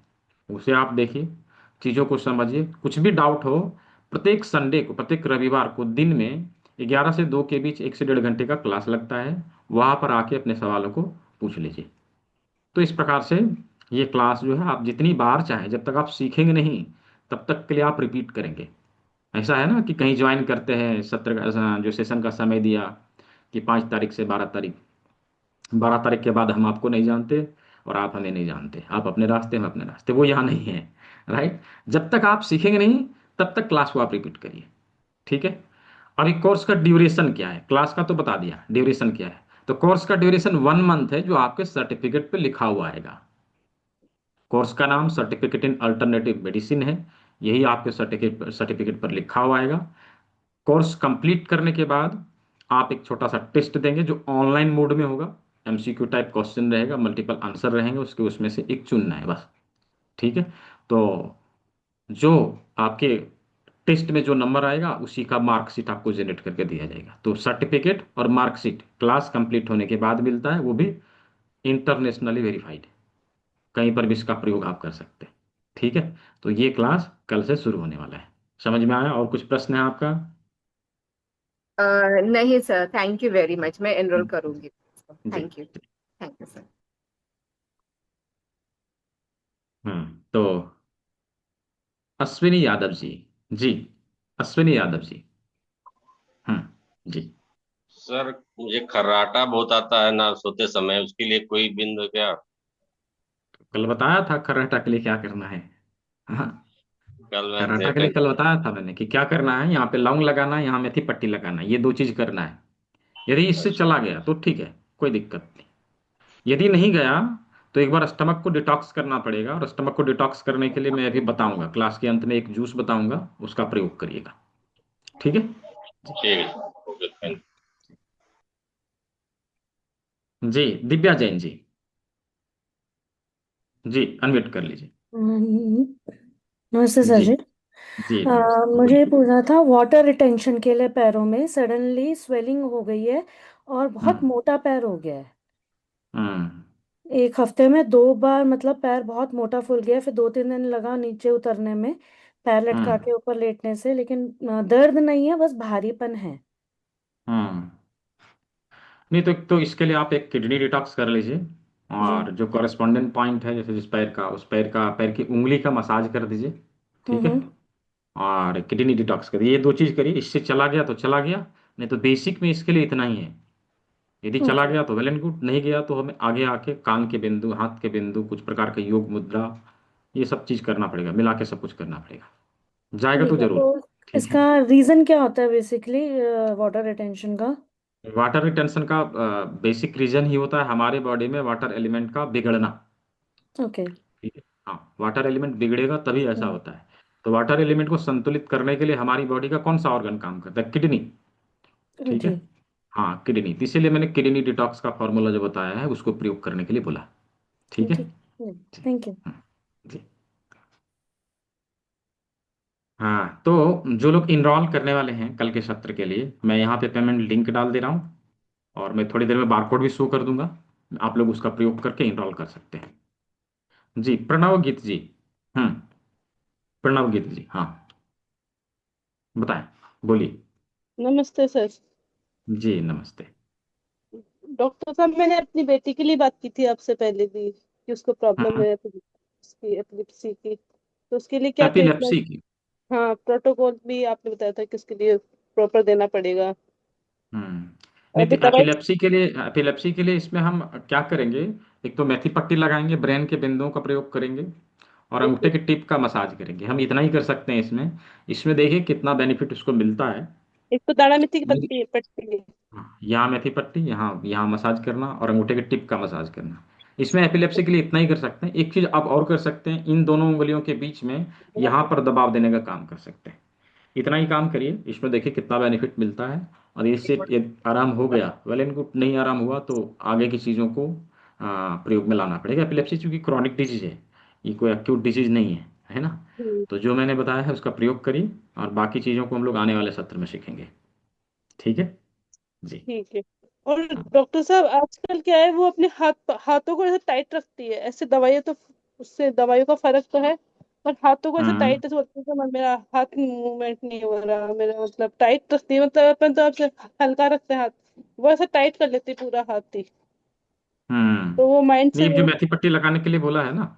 उसे आप देखिए, चीज़ों को समझिए। कुछ भी डाउट हो, प्रत्येक संडे को, प्रत्येक रविवार को दिन में 11 से 2 के बीच 1 से 1.5 घंटे का क्लास लगता है, वहाँ पर आके अपने सवालों को पूछ लीजिए। तो इस प्रकार से ये क्लास जो है आप जितनी बार चाहें, जब तक आप सीखेंगे नहीं तब तक के लिए आप रिपीट करेंगे। ऐसा है ना कि कहीं ज्वाइन करते हैं, सत्र का जो सेशन का समय दिया कि 5 तारीख से 12 तारीख, 12 तारीख के बाद हम आपको नहीं जानते और आप हमें नहीं जानते, आप अपने रास्ते हम अपने रास्ते, वो यहाँ नहीं है। राइट, जब तक आप सीखेंगे नहीं तब तक क्लास को आप रिपीट करिए। ठीक है, और एक कोर्स का ड्यूरेशन क्या है, क्लास का तो बता दिया, ड्यूरेशन क्या है। तो कोर्स का ड्यूरेशन 1 मंथ है, जो आपके सर्टिफिकेट पे लिखा हुआ आएगा। कोर्स का नाम सर्टिफिकेट इन अल्टरनेटिव मेडिसिन है, यही आपके सर्टिफिकेट पर लिखा हुआ आएगा। कोर्स कंप्लीट करने के बाद आप एक छोटा सा टेस्ट देंगे, जो ऑनलाइन मोड में होगा, एमसीक्यू टाइप क्वेश्चन रहेगा, मल्टीपल आंसर रहेंगे, उसके उसमें से एक चुनना है बस। ठीक है, तो जो आपके टेस्ट में जो नंबर आएगा उसी का मार्कशीट आपको जनरेट करके दिया जाएगा। तो सर्टिफिकेट और मार्कशीट क्लास कंप्लीट होने के बाद मिलता है, वो भी इंटरनेशनली वेरीफाइड, कहीं पर भी इसका प्रयोग आप कर सकते हैं। ठीक है, तो ये क्लास कल से शुरू होने वाला है। समझ में आया? और कुछ प्रश्न है आपका? नहीं sir, thank you very much, मैं एनरोल करूंगी। जी थैंक यू सर। तो अश्विनी यादव जी, जी अश्विनी यादव जी। जी सर मुझे खर्राटा बहुत आता है ना सोते समय, उसके लिए कोई बिंद क्या? कल बताया था खर्राटा के लिए क्या करना है। हाँ, कल मैं खर्राटा के लिए अटेंड कल बताया था मैंने कि क्या करना है। यहाँ पे लौंग लगाना है, यहाँ मेथी पट्टी लगाना है, ये 2 चीज करना है। यदि इससे चला गया तो ठीक है, कोई दिक्कत नहीं। यदि नहीं गया तो एक बार स्टमक को डिटॉक्स करना पड़ेगा, और स्टमक को डिटॉक्स करने के लिए मैं अभी बताऊंगा, क्लास के अंत में एक जूस बताऊंगा, उसका प्रयोग करिएगा। ठीक है ठीक है, ओके, थैंक जी। दिव्या जैन जी, जी अनम्यूट कर लीजिए। नमस्ते सर जी जी। जी नमस्ते, मुझे ये बोलिए। पूछना था, वाटर रिटेंशन के लिए पैरों में सडनली स्वेलिंग हो गई है और बहुत हम्म मोटा पैर हो गया है। हम्म 1 हफ्ते में 2 बार मतलब पैर बहुत मोटा फूल गया, फिर 2-3 दिन लगा नीचे उतरने में, पैर लटका हम्म के ऊपर लेटने से, लेकिन दर्द नहीं है, बस भारीपन है। हम्म नहीं, तो इसके लिए आप एक किडनी डिटॉक्स कर लीजिए, जी। और जो कॉरेस्पॉन्डेंट पॉइंट है, जैसे जिस पैर का, उस पैर की उंगली का मसाज कर दीजिए। ठीक है, हम्म। और किडनी डिटॉक्स करिए, ये 2 चीज करिए। इससे चला गया तो चला गया, नहीं तो बेसिक में इसके लिए इतना ही है। यदि चला ओके। गया तो वेल एंड गुड, नहीं गया तो हमें आगे आके कान के बिंदु, हाथ के बिंदु, कुछ प्रकार के योग मुद्रा, ये सब चीज करना पड़ेगा, मिला के सब कुछ करना पड़ेगा। जाएगा तो ठीक है, जरूर। तो ठीक है, इसका रीजन क्या होता है बेसिकली वाटर रिटेंशन का? वाटर रिटेंशन का बेसिक रीजन ही होता है हमारे बॉडी में वाटर एलिमेंट का बिगड़ना। ओके। ठीक है, हाँ, वाटर एलिमेंट बिगड़ेगा तभी ऐसा होता है। तो वाटर एलिमेंट को संतुलित करने के लिए हमारी बॉडी का कौन सा ऑर्गन काम करता है? किडनी। ठीक है, जी। हाँ किडनी, तो इसीलिए मैंने किडनी डिटॉक्स का फॉर्मूला जो बताया है उसको प्रयोग करने के लिए बोला। ठीक है ठीक। जी। Thank you. जी हाँ, तो जो लोग इनरोल करने वाले हैं कल के सत्र के लिए, मैं यहाँ पे पेमेंट लिंक डाल दे रहा हूँ, और मैं थोड़ी देर में बारकोड भी शो कर दूंगा, आप लोग उसका प्रयोग करके इनरोल कर सकते हैं। जी प्रणव गीत जी। हम्म प्रणव गीत जी, हाँ बताएं। बोलिए। नमस्ते सर। जी नमस्ते। डॉक्टर साहब, मैंने अपनी बेटी के लिए बात की थी आपसे पहले भी कि उसको प्रॉब्लम है उसकी एपिलेप्सी की, तो उसके लिए क्या ट्रीटमेंट। एपिलेप्सी की। हाँ, प्रोटोकॉल भी आपने बताया था कि उसके लिए प्रॉपर देना पड़ेगा। नहीं अभी तो दवाई। एपिलेप्सी के लिए इसमें हम क्या करेंगे, एक तो मेथी पट्टी लगाएंगे, ब्रेन के बिंदुओं का प्रयोग करेंगे, और अंगूठे ओके। के टिप का मसाज करेंगे। हम इतना ही कर सकते हैं इसमें। इसमें देखिए कितना बेनिफिट उसको मिलता है। एक तो दाना मेथी की मेरी- पत्ती पट्टी। हाँ, यहाँ मेथी पट्टी, यहाँ यहाँ मसाज करना, और अंगूठे के टिप का मसाज करना। इसमें एपिलेप्सी के लिए इतना ही कर सकते हैं। एक चीज आप और कर सकते हैं, इन दोनों उंगलियों के बीच में यहाँ पर दबाव देने का काम कर सकते हैं। इतना ही काम करिए, इसमें देखिए कितना बेनिफिट मिलता है। और इससे ये आराम हो गया, वेल इनको नहीं आराम हुआ तो आगे की चीज़ों को प्रयोग में लाना पड़ेगा। एपिलेप्सी चूंकि क्रॉनिक डिजीज है, ये कोई एक्यूट डिजीज नहीं है ना। तो जो मैंने बताया है उसका प्रयोग करिए, और बाकी चीज़ों को हम लोग आने वाले सत्र में सीखेंगे। ठीक है जी। ठीक है। और हाँ। डॉक्टर साहब, आजकल क्या है, वो अपने हाथों को ऐसे टाइट रखती है, ऐसे दवाइयाँ तो उससे दवाइयों का फर्क तो है, पर हाथों को ऐसे हम्म टाइट ऐसे बोलते हैं कि मेरा हाथ मूवमेंट नहीं हो रहा, मेरा मतलब टाइट रखती है, मतलब अपन तो आपसे हल्का रखते हैं हाथ, वो ऐसे टाइट कर लेती है पूरा हाथ ही। तो वो माइंड से। नहीं, जो मेथी पट्टी लगाने के लिए बोला है ना,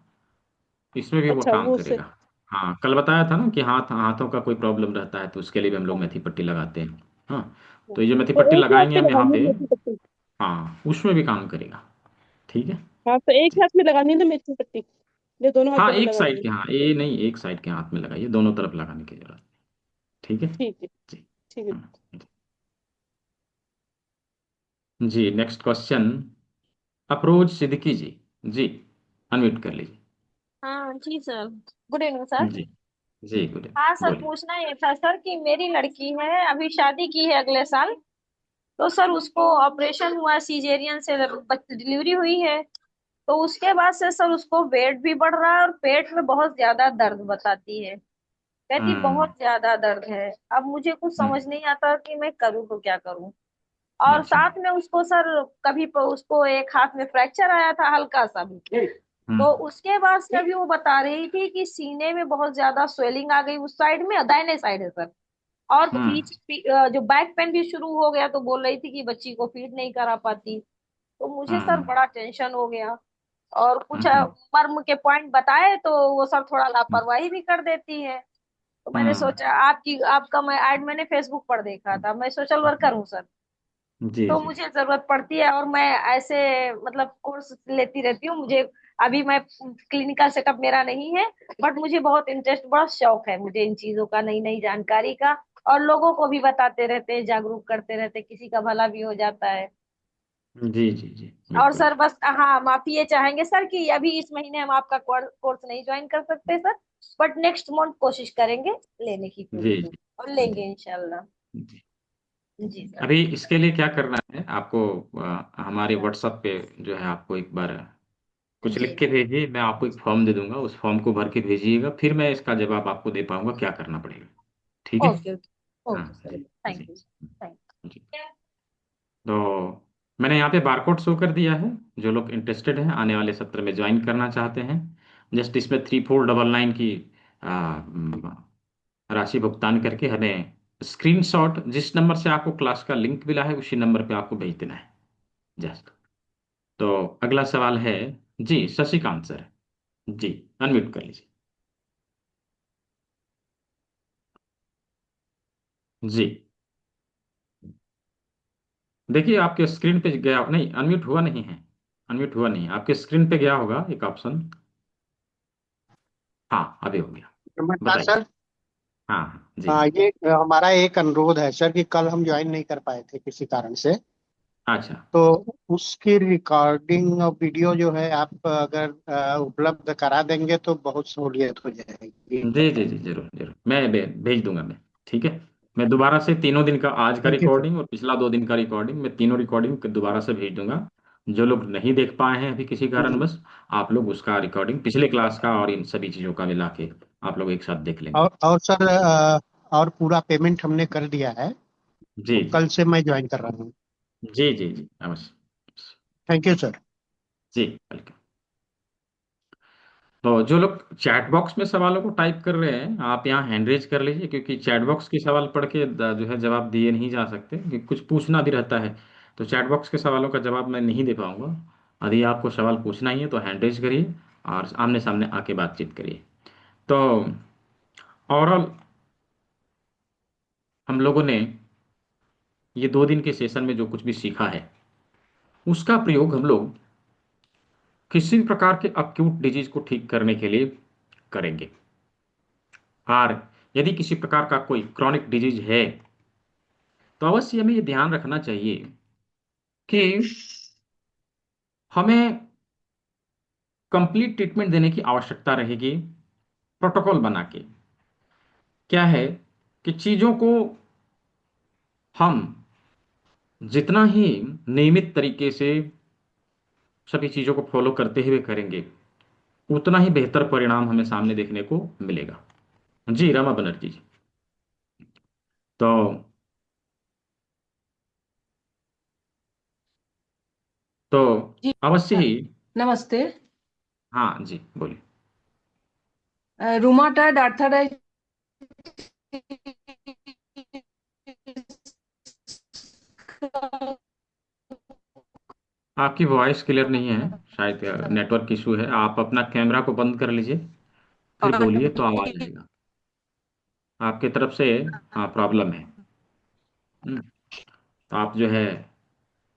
इसमें भी वो अच्छा, काम वो से। करेगा। हाँ, कल बताया था ना कि हाथों का कोई प्रॉब्लम रहता है तो उसके लिए भी हम लोग मेथी पट्टी लगाते हैं। हाँ, तो ये जो मेथी तो पट्टी एक ही हाथ लगाएंगे पे हम यहाँ लगानी पे, है मेथी पट्टी। हाँ उसमें भी काम करेगा। ठीक है हाँ, तो एक ही जी। हाथ में लगानी है ना मेथी पट्टी, ये दोनों हाँ हाथों में एक लगानी साइड है। के, हाँ ये नहीं, एक साइड के हाथ में लगाइए, दोनों तरफ लगाने की जरूरत नहीं। ठीक है ठीक है। जी। ठीक है। हाँ, जी नेक्स्ट क्वेश्चन, अफरोज सिद्दीकी जी। जी अनम्यूट कर लीजिए। हाँ जी सर। Good evening sir. जी जी गुड, हाँ सर, बोलिए। पूछना ये था सर कि मेरी लड़की है, अभी शादी की है अगले साल। तो सर उसको ऑपरेशन हुआ, सीजेरियन से डिलीवरी हुई है। तो उसके बाद से सर उसको वेट भी बढ़ रहा है और पेट में बहुत ज्यादा दर्द बताती है। कहती हम्म बहुत ज्यादा दर्द है। अब मुझे कुछ समझ हम्म नहीं आता कि मैं करूँ तो क्या करूँ। और अच्छा। साथ में उसको सर कभी उसको एक हाथ में फ्रैक्चर आया था, हल्का सा भी। तो हम्म उसके बाद से भी वो बता रही थी कि सीने में बहुत ज्यादा स्वेलिंग आ गई, उस साइड में, दाहिने साइड है सर। और हम्म जो बैक पेन भी शुरू हो गया, तो बोल रही थी कि बच्ची को फीड नहीं करा पाती। तो मुझे सर हम्म बड़ा टेंशन हो गया। और कुछ हम्म मर्म के पॉइंट बताए तो वो सर थोड़ा हम्म लापरवाही भी कर देती है। तो मैंने हम्म, सोचा आपका मैं ऐड मैंने फेसबुक पर देखा था, मैं सोशल वर्कर हूँ सर। जी तो जी। मुझे जरूरत पड़ती है, और मैं ऐसे मतलब कोर्स लेती रहती हूँ। मुझे अभी मैं क्लिनिकल सेटअप मेरा नहीं है, बट मुझे बहुत इंटरेस्ट, बड़ा शौक है मुझे इन चीजों का, नई नई जानकारी का। और लोगों को भी बताते रहते हैं, जागरूक करते रहते हैं, किसी का भला भी हो जाता है। जी जी जी और बिल्कुल। सर बस, हाँ, माफी ये चाहेंगे सर कि अभी इस महीने हम आपका कोर्स नहीं ज्वाइन कर सकते सर, बट नेक्स्ट मंथ कोशिश करेंगे लेने की जी पूरी, जी और लेंगे जी इंशाल्लाह। जी। जी सर। अभी इसके लिए क्या करना है आपको, हमारे व्हाट्सएप पे जो है आपको एक बार कुछ जी लिख के भेजिए, मैं आपको एक फॉर्म दे दूंगा, उस फॉर्म को भर के भेजिएगा, फिर मैं इसका जवाब आपको दे पाऊंगा क्या करना पड़ेगा। ठीक है। Okay okay. हाँ ओके सर, जी थैंक जी यू थैंक जी। तो मैंने यहाँ पे बारकोड शो कर दिया है, जो लोग इंटरेस्टेड हैं आने वाले सत्र में ज्वाइन करना चाहते हैं, जस्ट इसमें 3499 की राशि भुगतान करके हमें स्क्रीनशॉट, जिस नंबर से आपको क्लास का लिंक मिला है उसी नंबर पे आपको भेज देना है जस्ट। तो अगला सवाल है जी, शशिकांत सर। जी अनम्यूट कर लीजिए। जी देखिए आपके स्क्रीन पे गया नहीं, अनम्यूट हुआ नहीं है, अनम्यूट हुआ नहीं है, आपके स्क्रीन पे गया होगा एक ऑप्शन। हाँ अभी हो गया, नमस्कार बताइए। सर। हाँ हाँ जी। हाँ, ये हमारा एक अनुरोध है सर कि कल हम ज्वाइन नहीं कर पाए थे किसी कारण से। अच्छा। तो उसकी रिकॉर्डिंग और वीडियो जो है आप अगर उपलब्ध करा देंगे तो बहुत सहूलियत हो जाएगी। जी जी जी जरूर जरूर, मैं भेज दूंगा मैं। ठीक है, मैं दोबारा से तीनों दिन का, आज का थैंक यू सर। रिकॉर्डिंग और पिछला 2 दिन का रिकॉर्डिंग, मैं तीनों रिकॉर्डिंग दोबारा से भेज दूंगा। जो लोग नहीं देख पाए हैं अभी किसी जी। कारणवश, आप लोग उसका रिकॉर्डिंग पिछले क्लास का और इन सभी चीज़ों का मिला के आप लोग एक साथ देख लेंगे। और सर और पूरा पेमेंट हमने कर दिया है, जी तो जी कल से मैं ज्वाइन कर रहा हूँ। जी जी जी अवश्य। Thank you sir. जी वेलकम। तो जो लोग चैट बॉक्स में सवालों को टाइप कर रहे हैं, आप यहाँ हैंड रेज कर लीजिए, क्योंकि चैट बॉक्स के सवाल पढ़ के जो है जवाब दिए नहीं जा सकते, क्योंकि कुछ पूछना भी रहता है। तो चैट बॉक्स के सवालों का जवाब मैं नहीं दे पाऊंगा। यदि आपको सवाल पूछना ही है तो हैंड रेज करिए और आमने सामने आके बातचीत करिए। तो ओवरऑल हम लोगों ने ये 2 दिन के सेशन में जो कुछ भी सीखा है, उसका प्रयोग हम लोग किसी भी प्रकार के अक्यूट डिजीज को ठीक करने के लिए करेंगे। और यदि किसी प्रकार का कोई क्रॉनिक डिजीज है तो अवश्य हमें ये ध्यान रखना चाहिए कि हमें कंप्लीट ट्रीटमेंट देने की आवश्यकता रहेगी, प्रोटोकॉल बना के। क्या है कि चीज़ों को हम जितना ही नियमित तरीके से सभी चीज़ों को फॉलो करते हुए करेंगे, उतना ही बेहतर परिणाम हमें सामने देखने को मिलेगा। जी रमा बनर्जी जी। तो तो जी अवश्य ही। नमस्ते। हाँ जी बोलिए। रूमाटॉयड आर्थराइटिस आपकी वॉइस क्लियर नहीं है, शायद नेटवर्क इशू है। आप अपना कैमरा को बंद कर लीजिए, फिर बोलिए तो आवाज आएगा। आपके तरफ से हाँ प्रॉब्लम है। तो आप जो है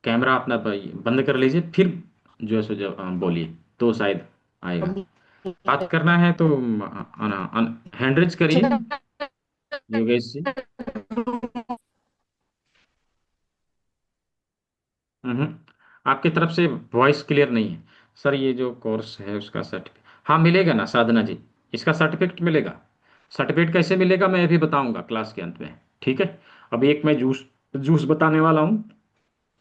कैमरा अपना बंद कर लीजिए, फिर जो है सो जब बोलिए तो शायद आएगा। बात करना है तो हैंड रेज करिए योगेश जी। हम्म, आपकी तरफ से वॉइस क्लियर नहीं है सर। ये जो कोर्स है उसका सर्टिफिकेट हाँ मिलेगा ना साधना जी, इसका सर्टिफिकेट मिलेगा। सर्टिफिकेट कैसे मिलेगा मैं अभी बताऊंगा क्लास के अंत में, ठीक है। अभी एक मैं जूस जूस बताने वाला हूँ,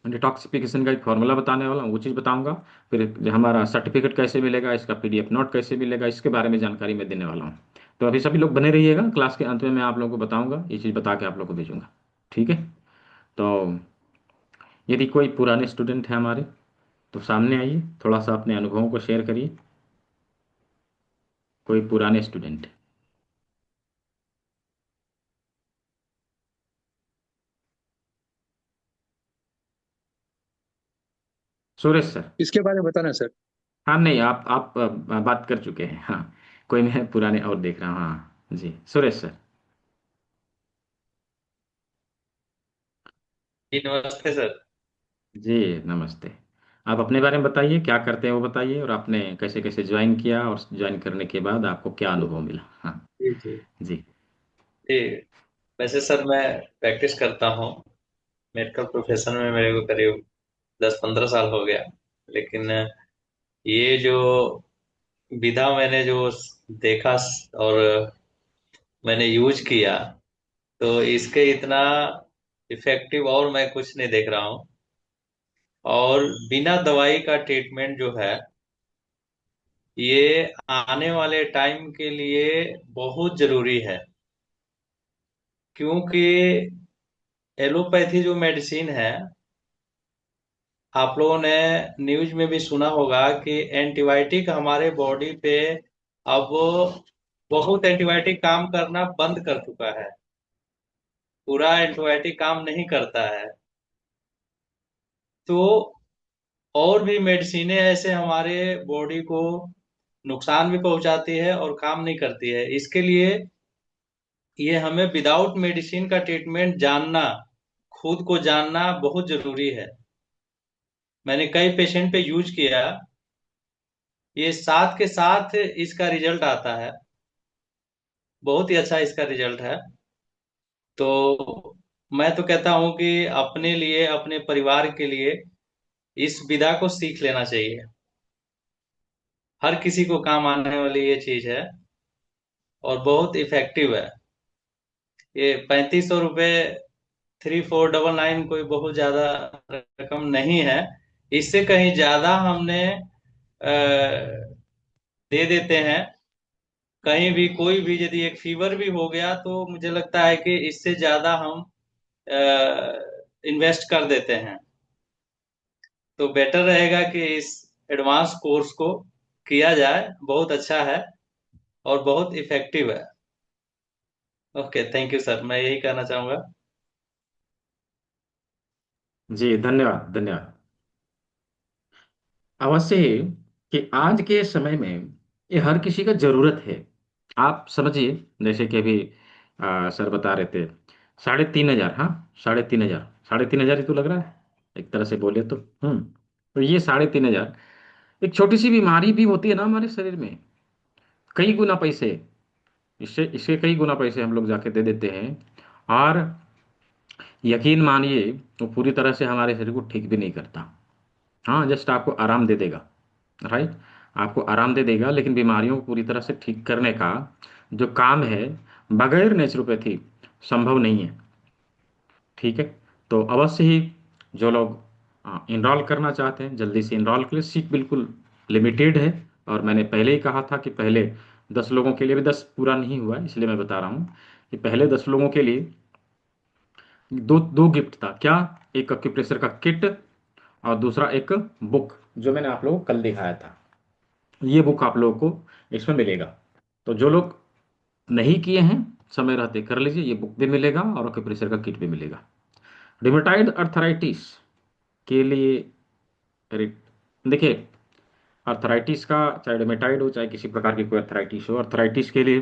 डिटॉक्सिफिकेशन का एक फॉर्मूला बताने वाला हूँ, वो चीज़ बताऊंगा। फिर हमारा सर्टिफिकेट कैसे मिलेगा, इसका पीडीएफ नोट कैसे मिलेगा, इसके बारे में जानकारी मैं देने वाला हूँ। तो अभी सभी लोग बने रहिएगा, क्लास के अंत में मैं आप लोगों को बताऊंगा, ये चीज़ बता के आप लोग को भेजूंगा, ठीक है। तो यदि कोई पुराने स्टूडेंट हैं हमारे तो सामने आइए, थोड़ा सा अपने अनुभवों को शेयर करिए। कोई पुराने स्टूडेंट। सुरेश सर। इसके बारे में बताना सर। हाँ नहीं, आप बात कर चुके हैं। हाँ कोई मैं पुराने और देख रहा हूँ। हाँ जी सुरेश सर। जी नमस्ते सर। जी नमस्ते। आप अपने बारे में बताइए, क्या करते हैं वो बताइए, और आपने कैसे कैसे ज्वाइन किया, और ज्वाइन करने के बाद आपको क्या अनुभव मिला। हाँ जी जी जी। जी। वैसे सर मैं प्रैक्टिस करता हूँ, मेडिकल प्रोफेशन में मेरे को करीब 10-15 साल हो गया। लेकिन ये जो विधा मैंने जो देखा और मैंने यूज किया, तो इसके इतना इफेक्टिव और मैं कुछ नहीं देख रहा हूँ। और बिना दवाई का ट्रीटमेंट जो है, ये आने वाले टाइम के लिए बहुत जरूरी है। क्योंकि एलोपैथी जो मेडिसिन है, आप लोगों ने न्यूज में भी सुना होगा कि एंटीबायोटिक हमारे बॉडी पे अब बहुत एंटीबायोटिक काम करना बंद कर चुका है। पूरा एंटीबायोटिक काम नहीं करता है। तो और भी मेडिसिनें ऐसे हमारे बॉडी को नुकसान भी पहुंचाती है और काम नहीं करती है। इसके लिए ये हमें विदाउट मेडिसिन का ट्रीटमेंट जानना, खुद को जानना बहुत जरूरी है। मैंने कई पेशेंट पे यूज किया, ये साथ के साथ इसका रिजल्ट आता है, बहुत ही अच्छा इसका रिजल्ट है। तो मैं तो कहता हूं कि अपने लिए, अपने परिवार के लिए इस विधा को सीख लेना चाहिए। हर किसी को काम आने वाली ये चीज है और बहुत इफेक्टिव है। ये 3500 रुपये 3499 कोई बहुत ज्यादा रकम नहीं है। इससे कहीं ज्यादा हमने दे देते हैं। कहीं भी कोई भी यदि एक फीवर भी हो गया तो मुझे लगता है कि इससे ज्यादा हम इन्वेस्ट कर देते हैं। तो बेटर रहेगा कि इस एडवांस कोर्स को किया जाए, बहुत अच्छा है और बहुत इफेक्टिव है। ओके, थैंक यू सर, मैं यही कहना चाहूंगा। जी धन्यवाद धन्यवाद। अवश्य ही कि आज के समय में ये हर किसी का जरूरत है। आप समझिए, जैसे कि अभी सर बता रहे थे 3,500, हाँ 3,500, 3,500 ही तो लग रहा है एक तरह से बोले तो। तो ये 3,500 एक छोटी सी बीमारी भी होती है ना हमारे शरीर में, कई गुना पैसे, इससे इसके कई गुना पैसे हम लोग जाके दे देते हैं। और यकीन मानिए वो पूरी तरह से हमारे शरीर को ठीक भी नहीं करता। हाँ, जस्ट आपको आराम दे देगा, राइट, आपको आराम दे देगा, लेकिन बीमारियों को पूरी तरह से ठीक करने का जो काम है बगैर नेचुरोपैथी संभव नहीं है। ठीक है, तो अवश्य ही जो लोग इनरोल करना चाहते हैं जल्दी से इनरोल कर ले। सीट बिल्कुल लिमिटेड है, और मैंने पहले ही कहा था कि पहले 10 लोगों के लिए भी, 10 पूरा नहीं हुआ है, इसलिए मैं बता रहा हूँ कि पहले 10 लोगों के लिए दो दो गिफ्ट था। क्या? एक एक्यूप्रेशर का किट और दूसरा एक बुक, जो मैंने आप लोगों को कल दिखाया था। ये बुक आप लोगों को इसमें मिलेगा। तो जो लोग नहीं किए हैं समय रहते कर लीजिए, ये बुक भी मिलेगा और एक्यूप्रेशर का किट भी मिलेगा। रिमेटाइड अर्थराइटिस के लिए देखिए, अर्थराइटिस का चाहे रिमेटाइड हो चाहे किसी प्रकार की कोई अर्थराइटिस हो, अर्थराइटिस के लिए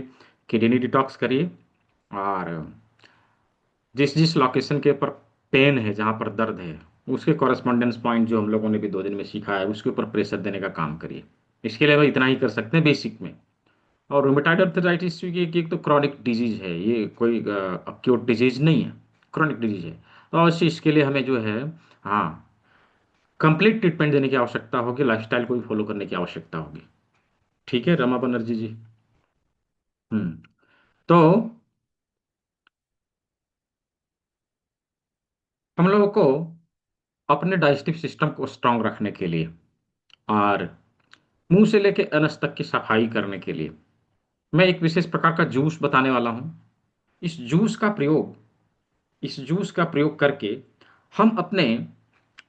किडनी डिटॉक्स करिए। और जिस जिस लोकेशन के ऊपर पेन है, जहाँ पर दर्द है, उसके कॉरेस्पॉन्डेंस पॉइंट जो हम लोगों ने भी 2 दिन में सीखा है उसके ऊपर प्रेशर देने का काम करिए। इसके लिए हम इतना ही कर सकते हैं बेसिक में। और रूमेटाइड अर्थराइटिस की एक तो क्रॉनिक डिजीज है, ये कोई अक्यूट डिजीज नहीं है, क्रॉनिक डिजीज है। तो अवश्य इसके लिए हमें जो है, हाँ, कंप्लीट ट्रीटमेंट देने की आवश्यकता होगी, लाइफस्टाइल को भी फॉलो करने की आवश्यकता होगी। ठीक है रमा बनर्जी जी। तो हम लोगों को अपने डाइजेस्टिव सिस्टम को स्ट्रांग रखने के लिए और मुंह से लेके अनस तक की सफाई करने के लिए मैं एक विशेष प्रकार का जूस बताने वाला हूं। इस जूस का प्रयोग इस जूस का प्रयोग करके हम अपने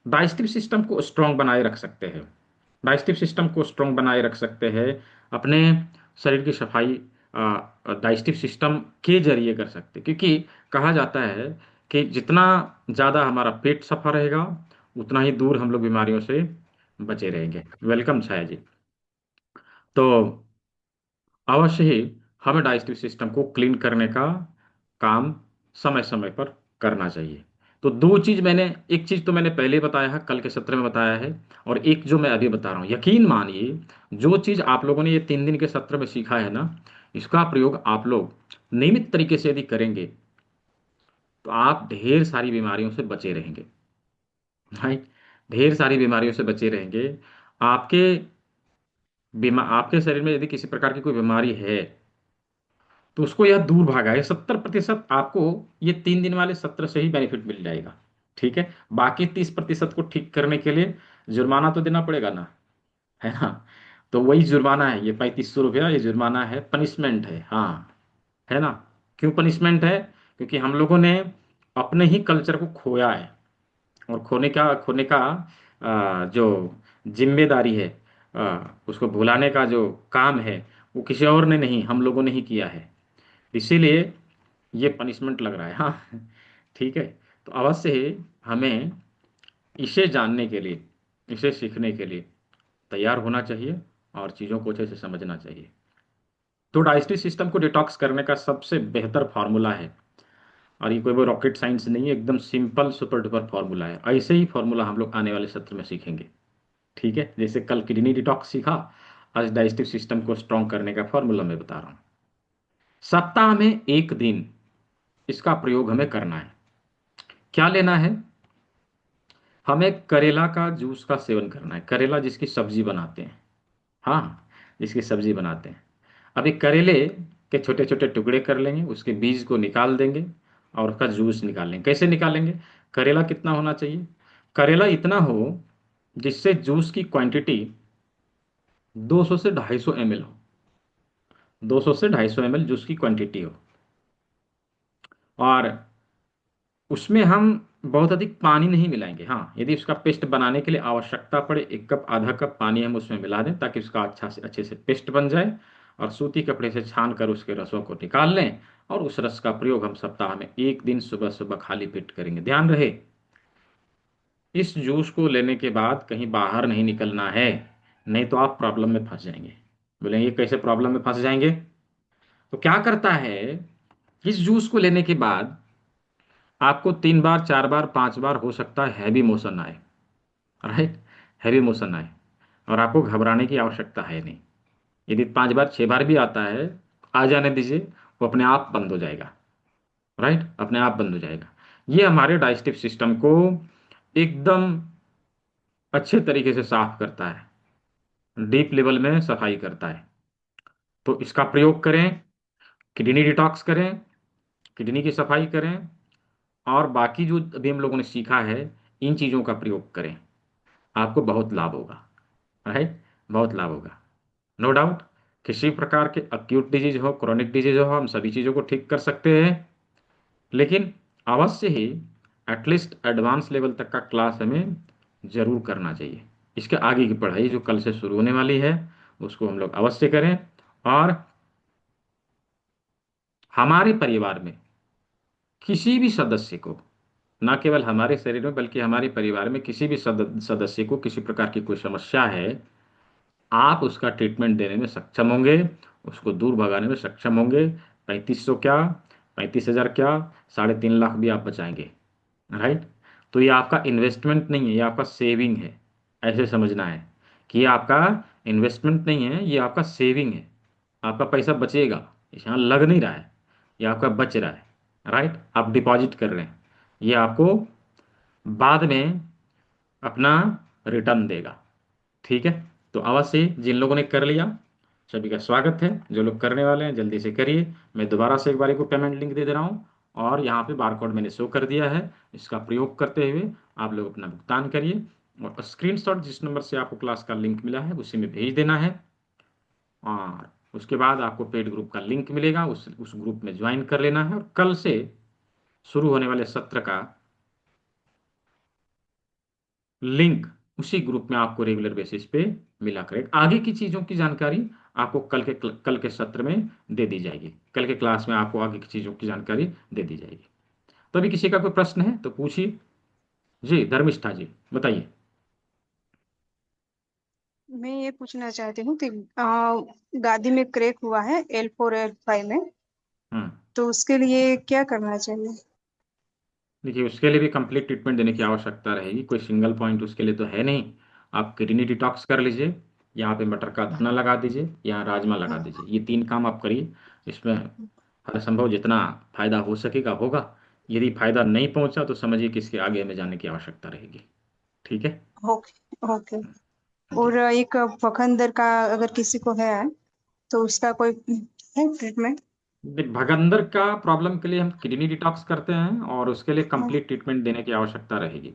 डाइजेस्टिव सिस्टम को स्ट्रांग बनाए रख सकते हैं। डाइजेस्टिव सिस्टम को स्ट्रांग बनाए रख सकते हैं, अपने शरीर की सफाई डाइजेस्टिव सिस्टम के जरिए कर सकते हैं। क्योंकि कहा जाता है कि जितना ज़्यादा हमारा पेट सफा रहेगा उतना ही दूर हम लोग बीमारियों से बचे रहेंगे। वेलकम छाया जी। तो अवश्य ही हमें डाइजेस्टिव सिस्टम को क्लीन करने का काम समय समय पर करना चाहिए। तो 2 चीज मैंने, एक चीज तो मैंने पहले बताया है, कल के सत्र में बताया है, और एक जो मैं अभी बता रहा हूँ। यकीन मानिए जो चीज आप लोगों ने ये 3 दिन के सत्र में सीखा है ना, इसका प्रयोग आप लोग नियमित तरीके से यदि करेंगे तो आप ढेर सारी बीमारियों से बचे रहेंगे। राइट, ढेर सारी बीमारियों से बचे रहेंगे। आपके आपके शरीर में यदि किसी प्रकार की कोई बीमारी है तो उसको यह दूर भागा है। 70% आपको ये 3 दिन वाले सत्र से ही बेनिफिट मिल जाएगा। ठीक है, बाकी 30% को ठीक करने के लिए जुर्माना तो देना पड़ेगा ना, है ना। तो वही जुर्माना है, ये 3,500 रुपया ये जुर्माना है, पनिशमेंट है। हाँ, है ना। क्यों पनिशमेंट है? क्योंकि हम लोगों ने अपने ही कल्चर को खोया है, और खोने का जो जिम्मेदारी है, उसको भुलाने का जो काम है वो किसी और ने नहीं, हम लोगों ने ही किया है। इसीलिए ये पनिशमेंट लग रहा है। हाँ ठीक है, तो अवश्य ही हमें इसे जानने के लिए, इसे सीखने के लिए तैयार होना चाहिए और चीज़ों को अच्छे से समझना चाहिए। तो डाइजेस्टिव सिस्टम को डिटॉक्स करने का सबसे बेहतर फार्मूला है, और ये कोई वो रॉकेट साइंस नहीं है, एकदम सिंपल सुपर डुपर फार्मूला है। ऐसे ही फार्मूला हम लोग आने वाले सत्र में सीखेंगे। ठीक है, जैसे कल किडनी डिटॉक्स सीखा, आज डाइजेस्टिव सिस्टम को स्ट्रॉन्ग करने का फार्मूला मैं बता रहा हूँ। सप्ताह में 1 दिन इसका प्रयोग हमें करना है। क्या लेना है? हमें करेला का जूस का सेवन करना है। करेला जिसकी सब्जी बनाते हैं, हाँ, जिसकी सब्जी बनाते हैं। अभी करेले के छोटे छोटे टुकड़े कर लेंगे, उसके बीज को निकाल देंगे और उसका जूस निकाल लेंगे। कैसे निकालेंगे? करेला कितना होना चाहिए? करेला इतना हो जिससे जूस की क्वांटिटी 200 से 250 ml हो। 200 से 250 ml जूस की क्वांटिटी हो, और उसमें हम बहुत अधिक पानी नहीं मिलाएंगे। हाँ, यदि उसका पेस्ट बनाने के लिए आवश्यकता पड़े 1 कप आधा कप पानी हम उसमें मिला दें ताकि उसका अच्छे से पेस्ट बन जाए, और सूती कपड़े से छान कर उसके रसों को निकाल लें, और उस रस का प्रयोग हम सप्ताह में 1 दिन सुबह सुबह खाली पेट करेंगे। ध्यान रहे, इस जूस को लेने के बाद कहीं बाहर नहीं निकलना है, नहीं तो आप प्रॉब्लम में फंस जाएंगे। बोलेंगे कैसे प्रॉब्लम में फंस जाएंगे? तो क्या करता है, इस जूस को लेने के बाद आपको 3 बार 4 बार 5 बार हो सकता है हैवी मोशन आए, राइट, हैवी मोशन आए, और आपको घबराने की आवश्यकता है नहीं। यदि 5 बार 6 बार भी आता है, आ जाने दीजिए, वो अपने आप बंद हो जाएगा, राइट, अपने आप बंद हो जाएगा। ये हमारे डाइजेस्टिव सिस्टम को एकदम अच्छे तरीके से साफ करता है, डीप लेवल में सफाई करता है। तो इसका प्रयोग करें, किडनी डिटॉक्स करें, किडनी की सफाई करें, और बाकी जो अभी हम लोगों ने सीखा है इन चीज़ों का प्रयोग करें, आपको बहुत लाभ होगा, राइट, बहुत लाभ होगा। नो डाउट, किसी प्रकार के अक्यूट डिजीज हो, क्रोनिक डिजीज हो, हम सभी चीज़ों को ठीक कर सकते हैं, लेकिन अवश्य ही एटलीस्ट एडवांस लेवल तक का क्लास हमें जरूर करना चाहिए। इसके आगे की पढ़ाई जो कल से शुरू होने वाली है उसको हम लोग अवश्य करें, और हमारे परिवार में किसी भी सदस्य को, न केवल हमारे शरीर में बल्कि हमारे परिवार में किसी भी सदस्य को किसी प्रकार की कोई समस्या है, आप उसका ट्रीटमेंट देने में सक्षम होंगे, उसको दूर भगाने में सक्षम होंगे। 3500 क्या, 35,000 क्या, 3.5 लाख भी आप बचाएंगे, राइट। तो ये आपका इन्वेस्टमेंट नहीं है, ये आपका सेविंग है। ऐसे समझना है कि ये आपका इन्वेस्टमेंट नहीं है, ये आपका सेविंग है। आपका पैसा बचेगा, यहाँ लग नहीं रहा है, ये आपका बच रहा है, राइट, आप डिपॉजिट कर रहे हैं, ये आपको बाद में अपना रिटर्न देगा, ठीक है। तो अवश्य जिन लोगों ने कर लिया सभी का स्वागत है, जो लोग करने वाले हैं जल्दी से करिए। मैं दोबारा से एक बार को पेमेंट लिंक दे दे रहा हूँ, और यहाँ पे बारकोड मैंने शो कर दिया है, इसका प्रयोग करते हुए आप लोग अपना भुगतान करिए, और स्क्रीनशॉट जिस नंबर से आपको क्लास का लिंक मिला है उसी में भेज देना है, और उसके बाद आपको पेड ग्रुप का लिंक मिलेगा, उस ग्रुप में ज्वाइन कर लेना है, और कल से शुरू होने वाले सत्र का लिंक उसी ग्रुप में आपको रेगुलर बेसिस पे मिला करेगा। आगे की चीज़ों की जानकारी आपको कल के सत्र में दे दी जाएगी, कल के क्लास में आपको आगे की चीज़ों की जानकारी दे दी जाएगी। तो अभी किसी का कोई प्रश्न है तो पूछिए। जी धर्मिष्ठा जी बताइए। मैं ये पूछना चाहती हूँ कि गादी में क्रैक हुआ है L4 L5 में, तो उसके लिए क्या करना चाहिए? देखिए, उसके लिए भी कंप्लीट ट्रीटमेंट देने की आवश्यकता रहेगी, कोई सिंगल पॉइंट उसके लिए तो है नहीं। आप किडनी डिटॉक्स कर लीजिए, यहाँ पे मटर का दाना लगा दीजिए, यहाँ राजमा लगा दीजिए, ये 3 काम आप करिए। इसमें हर संभव जितना फायदा हो सकेगा होगा। यदि फायदा नहीं पहुंचा तो समझिए कि इसके आगे हमें जाने की आवश्यकता रहेगी, ठीक है। Okay okay. और एक फखंदर का अगर किसी को है तो उसका कोई है ट्रीटमेंट? भगंदर का प्रॉब्लम के लिए हम किडनी डिटॉक्स करते हैं, और उसके लिए कंप्लीट ट्रीटमेंट देने की आवश्यकता रहेगी।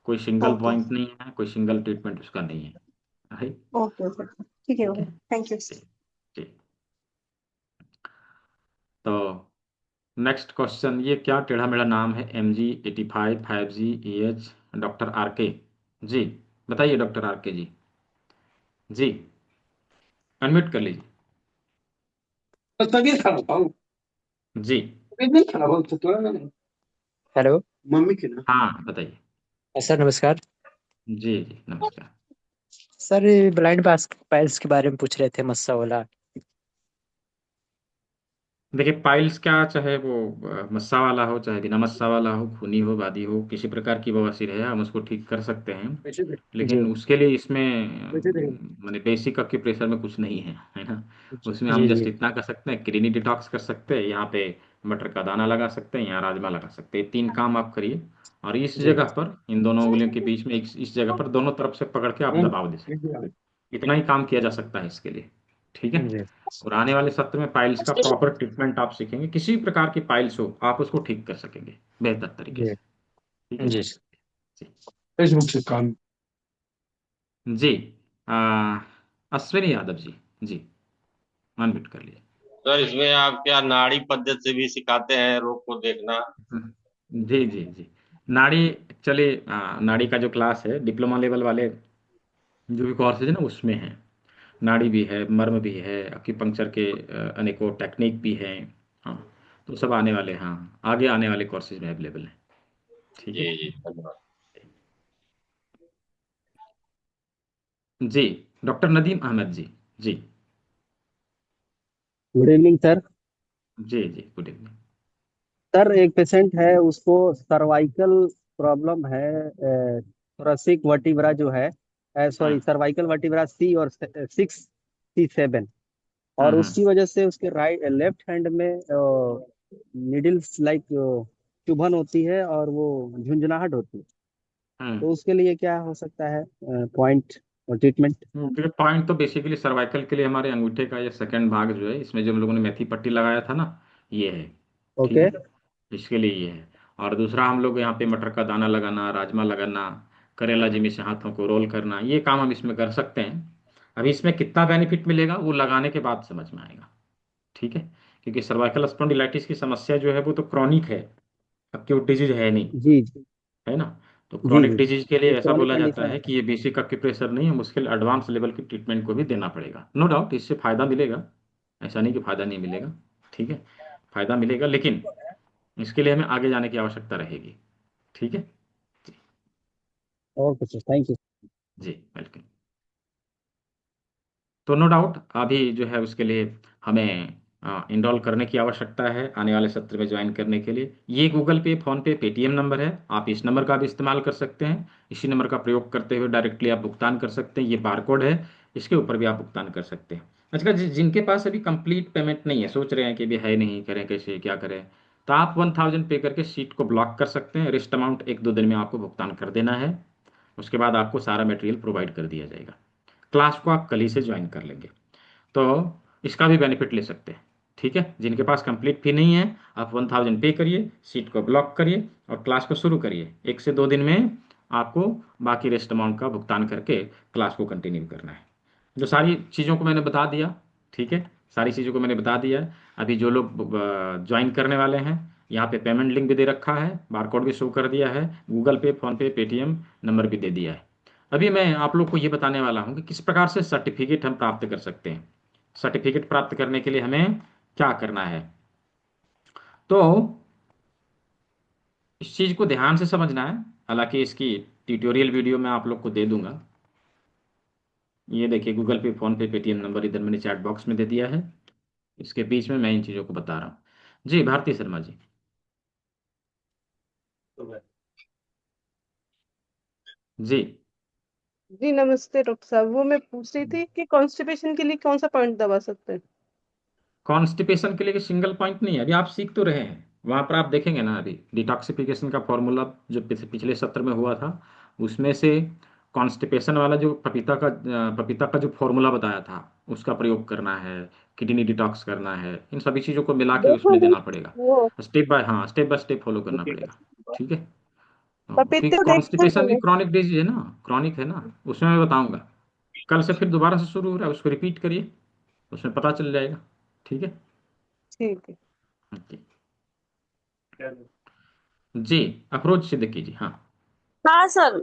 कोई सिंगल ओके पॉइंट नहीं है, कोई सिंगल ट्रीटमेंट उसका नहीं है, राइट। ओके ओके, ठीक है, थैंक यू। जी, तो नेक्स्ट क्वेश्चन, ये क्या टेढ़ा मेढ़ा नाम है, MG85 5G EH doctor RK जी, बताइए डॉक्टर RK जी। जी अनम्यूट कर लीजिए। जी हेलो। हाँ बताइए। सर नमस्कार। जी जी नमस्कार। सर ब्लाइंड पाइल्स के बारे में पूछ रहे थे, मस्सा वाला। देखिए, पाइल्स क्या, चाहे वो मस्सा वाला हो चाहे बिना मस्सा वाला हो, खूनी हो वादी हो, किसी प्रकार की बवासीर है, हम उसको ठीक कर सकते हैं। लेकिन जी उसके लिए इसमें माने बेसिक एक्यूप्रेशर में कुछ नहीं है ना। उसमें हम जी जस्ट जी इतना कर सकते हैं, किडनी डिटॉक्स कर सकते हैं, यहाँ पे मटर का दाना लगा सकते हैं, यहाँ राजमा लगा सकते हैं। 3 काम आप करिए, और इस जी जगह पर इन दोनों उंगलियों के बीच में इस जगह पर दोनों तरफ से पकड़ के आप दबाव दे सकते हैं। इतना ही काम किया जा सकता है इसके लिए, ठीक है। जी और आने वाले सत्र में पाइल्स का प्रॉपर ट्रीटमेंट आप सीखेंगे, किसी भी प्रकार की पाइल्स हो आप उसको ठीक कर सकेंगे बेहतर तरीके जी से, ठीक है जी जी। फेसबुक से काम। जी अश्विनी यादव जी, जी अनम्यूट कर लिए। सर इसमें आप क्या नाड़ी पद्धति से भी सिखाते हैं रोग को देखना? जी जी जी नाड़ी एक्चुअली नाड़ी का जो क्लास है डिप्लोमा लेवल वाले जो भी कोर्सेज है ना उसमें है। नाड़ी भी है, मर्म भी है, एक्यूपंक्चर के अनेकों टेक्निक भी हैं। हाँ, तो सब आने वाले, हाँ आगे आने वाले कोर्सेज में अवेलेबल हैं। ठीक है जी जी, धन्यवाद। जी। डॉक्टर नदीम अहमद जी। जी गुड इवनिंग सर। जी जी, गुड इवनिंग। सर एक पेशेंट है, उसको सर्वाइकल प्रॉब्लम है, थोरासिक वर्टिब्रा जो है, सॉरी सर्वाइकल वर्टिब्रा सी और 6 C7, और हम्म उसकी वजह से उसके राइट लेफ्ट हैंड में निडल्स लाइक चुभन होती है और वो झुंझुनाहट होती है। हम्म तो उसके लिए क्या हो सकता है पॉइंट और ट्रीटमेंट? देखिए, पॉइंट तो बेसिकली सर्वाइकल के लिए हमारे अंगूठे का ये सेकंड भाग जो है, इसमें जो हम लोगों ने मेथी पट्टी लगाया था ना, ये है। ठीक ओके। है, इसके लिए ये है। और दूसरा हम लोग यहाँ पे मटर का दाना लगाना, राजमा लगाना, करेला जिमी से हाथों को रोल करना, ये काम हम इसमें कर सकते हैं। अभी इसमें कितना बेनिफिट मिलेगा वो लगाने के बाद समझ में आएगा। ठीक है, क्योंकि सर्वाइकल स्पॉन्डिलाइटिस की समस्या जो है वो तो क्रॉनिक है, एक्यूट डिजीज है नहीं, जी जी है ना। तो जी क्रॉनिक जी, डिजीज के लिए ये ऐसा क्रॉनिक बोला जाता कंडीशन है है। कि ये बेसिक एक्यूप्रेशर नहीं है, मुश्किल एडवांस लेवल की ट्रीटमेंट को भी देना पड़ेगा। नो डाउट इससे फायदा मिलेगा, ऐसा नहीं कि फायदा नहीं मिलेगा। ठीक है, फायदा मिलेगा, लेकिन इसके लिए हमें आगे जाने की आवश्यकता रहेगी। ठीक है ओके सर, थैंक यू। जी, वेलकम। तो नो डाउट अभी जो है उसके लिए हमें इनरोल करने की आवश्यकता है आने वाले सत्र में ज्वाइन करने के लिए। ये गूगल पे, फोन पे, पेटीएम नंबर है, आप इस नंबर का भी इस्तेमाल कर सकते हैं। इसी नंबर का प्रयोग करते हुए डायरेक्टली आप भुगतान कर सकते हैं। ये बारकोड है, इसके ऊपर भी आप भुगतान कर सकते हैं। अच्छा, जिनके पास अभी कंप्लीट पेमेंट नहीं है, सोच रहे हैं कि अभी है नहीं, करें कैसे, क्या करें, तो आप 1000 पे करके सीट को ब्लॉक कर सकते हैं। रिस्ट अमाउंट 1-2 दिन में आपको भुगतान कर देना है। उसके बाद आपको सारा मटेरियल प्रोवाइड कर दिया जाएगा। क्लास को आप कल ही से ज्वाइन कर लेंगे, तो इसका भी बेनिफिट ले सकते हैं। ठीक है, जिनके पास कंप्लीट फी नहीं है, आप 1000 पे करिए, सीट को ब्लॉक करिए और क्लास को शुरू करिए। 1 से 2 दिन में आपको बाकी रेस्ट अमाउंट का भुगतान करके क्लास को कंटिन्यू करना है। जो सारी चीज़ों को मैंने बता दिया, ठीक है, सारी चीज़ों को मैंने बता दिया है। अभी जो लोग ज्वाइन करने वाले हैं, यहाँ पे पेमेंट लिंक भी दे रखा है, बारकोड भी शो कर दिया है, गूगल पे, फोन पे, पेटीएम नंबर भी दे दिया है। अभी मैं आप लोग को ये बताने वाला हूँ कि किस प्रकार से सर्टिफिकेट हम प्राप्त कर सकते हैं। सर्टिफिकेट प्राप्त करने के लिए हमें क्या करना है, तो इस चीज़ को ध्यान से समझना है। हालांकि इसकी ट्यूटोरियल वीडियो मैं आप लोग को दे दूंगा। ये देखिए, गूगल पे, फोन पे, पेटीएम नंबर इधर मैंने चैट बॉक्स में दे दिया है। इसके बीच में मैं इन चीज़ों को बता रहा हूँ। जी, भारती शर्मा जी। जी, जी नमस्ते डॉक्टर साहब, वो मैं पूछ रही थी कि कॉन्स्टिपेशन के लिए कौन सा पॉइंट दबा सकते हैं? कॉन्स्टिपेशन के लिए सिंगल पॉइंट नहीं है, अभी आप सीख तो रहे हैं। वहां पर आप देखेंगे ना, अभी डिटॉक्सिफिकेशन का फॉर्मूला जो पिछले सत्र में हुआ था, उसमें से कॉन्स्टिपेशन वाला जो पपीता का जो फॉर्मूला बताया था, उसका प्रयोग करना है। किडनी डिटॉक्स करना है, इन सभी चीज़ों को मिला के देखो उसमें देना पड़ेगा। वो स्टेप बाय स्टेप फॉलो करना पड़ेगा। ठीक है, पपीते क्योंकि को देखते कॉन्स्टिपेशन भी हैं। क्रॉनिक डिजीज है ना, क्रॉनिक है ना, उसमें मैं बताऊंगा। कल से फिर दोबारा से शुरू हो रहा है, उसको रिपीट करिए, उसमें पता चल जाएगा। ठीक है ठीक है। जी। जी, अप्रोच सिद्दीकी जी। हाँ हाँ सर।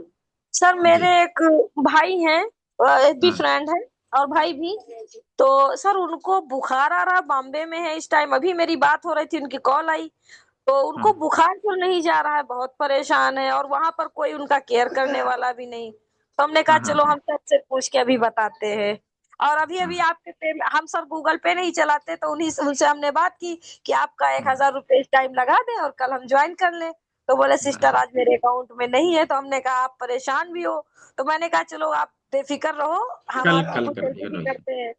सर जी। मेरे एक भाई हैं, भी हाँ फ्रेंड है और भाई भी। तो सर उनको बुखार आ रहा, बॉम्बे में है इस टाइम, अभी मेरी बात हो रही थी, उनकी कॉल आई। तो उनको हाँ बुखार क्यों नहीं जा रहा है, बहुत परेशान है, और वहां पर कोई उनका केयर करने वाला भी नहीं। तो हमने कहा हाँ हाँ चलो हाँ हम सबसे पूछ के अभी बताते हैं। और अभी अभी हाँ आपके हम सर गूगल पे नहीं चलाते, तो उन्हीं से उनसे हमने बात की कि आपका एक हाँ, 1000 रुपये इस टाइम लगा दें और कल हम ज्वाइन कर लें। तो बोले सिस्टर बस आज मेरे अकाउंट में नहीं है। तो हमने कहा आप परेशान भी हो, तो मैंने कहा चलो आप बेफिक्र रहो, हम कल आपकी कल कुछ कर ऐसे दिया, भी नो इशू। करते हैं।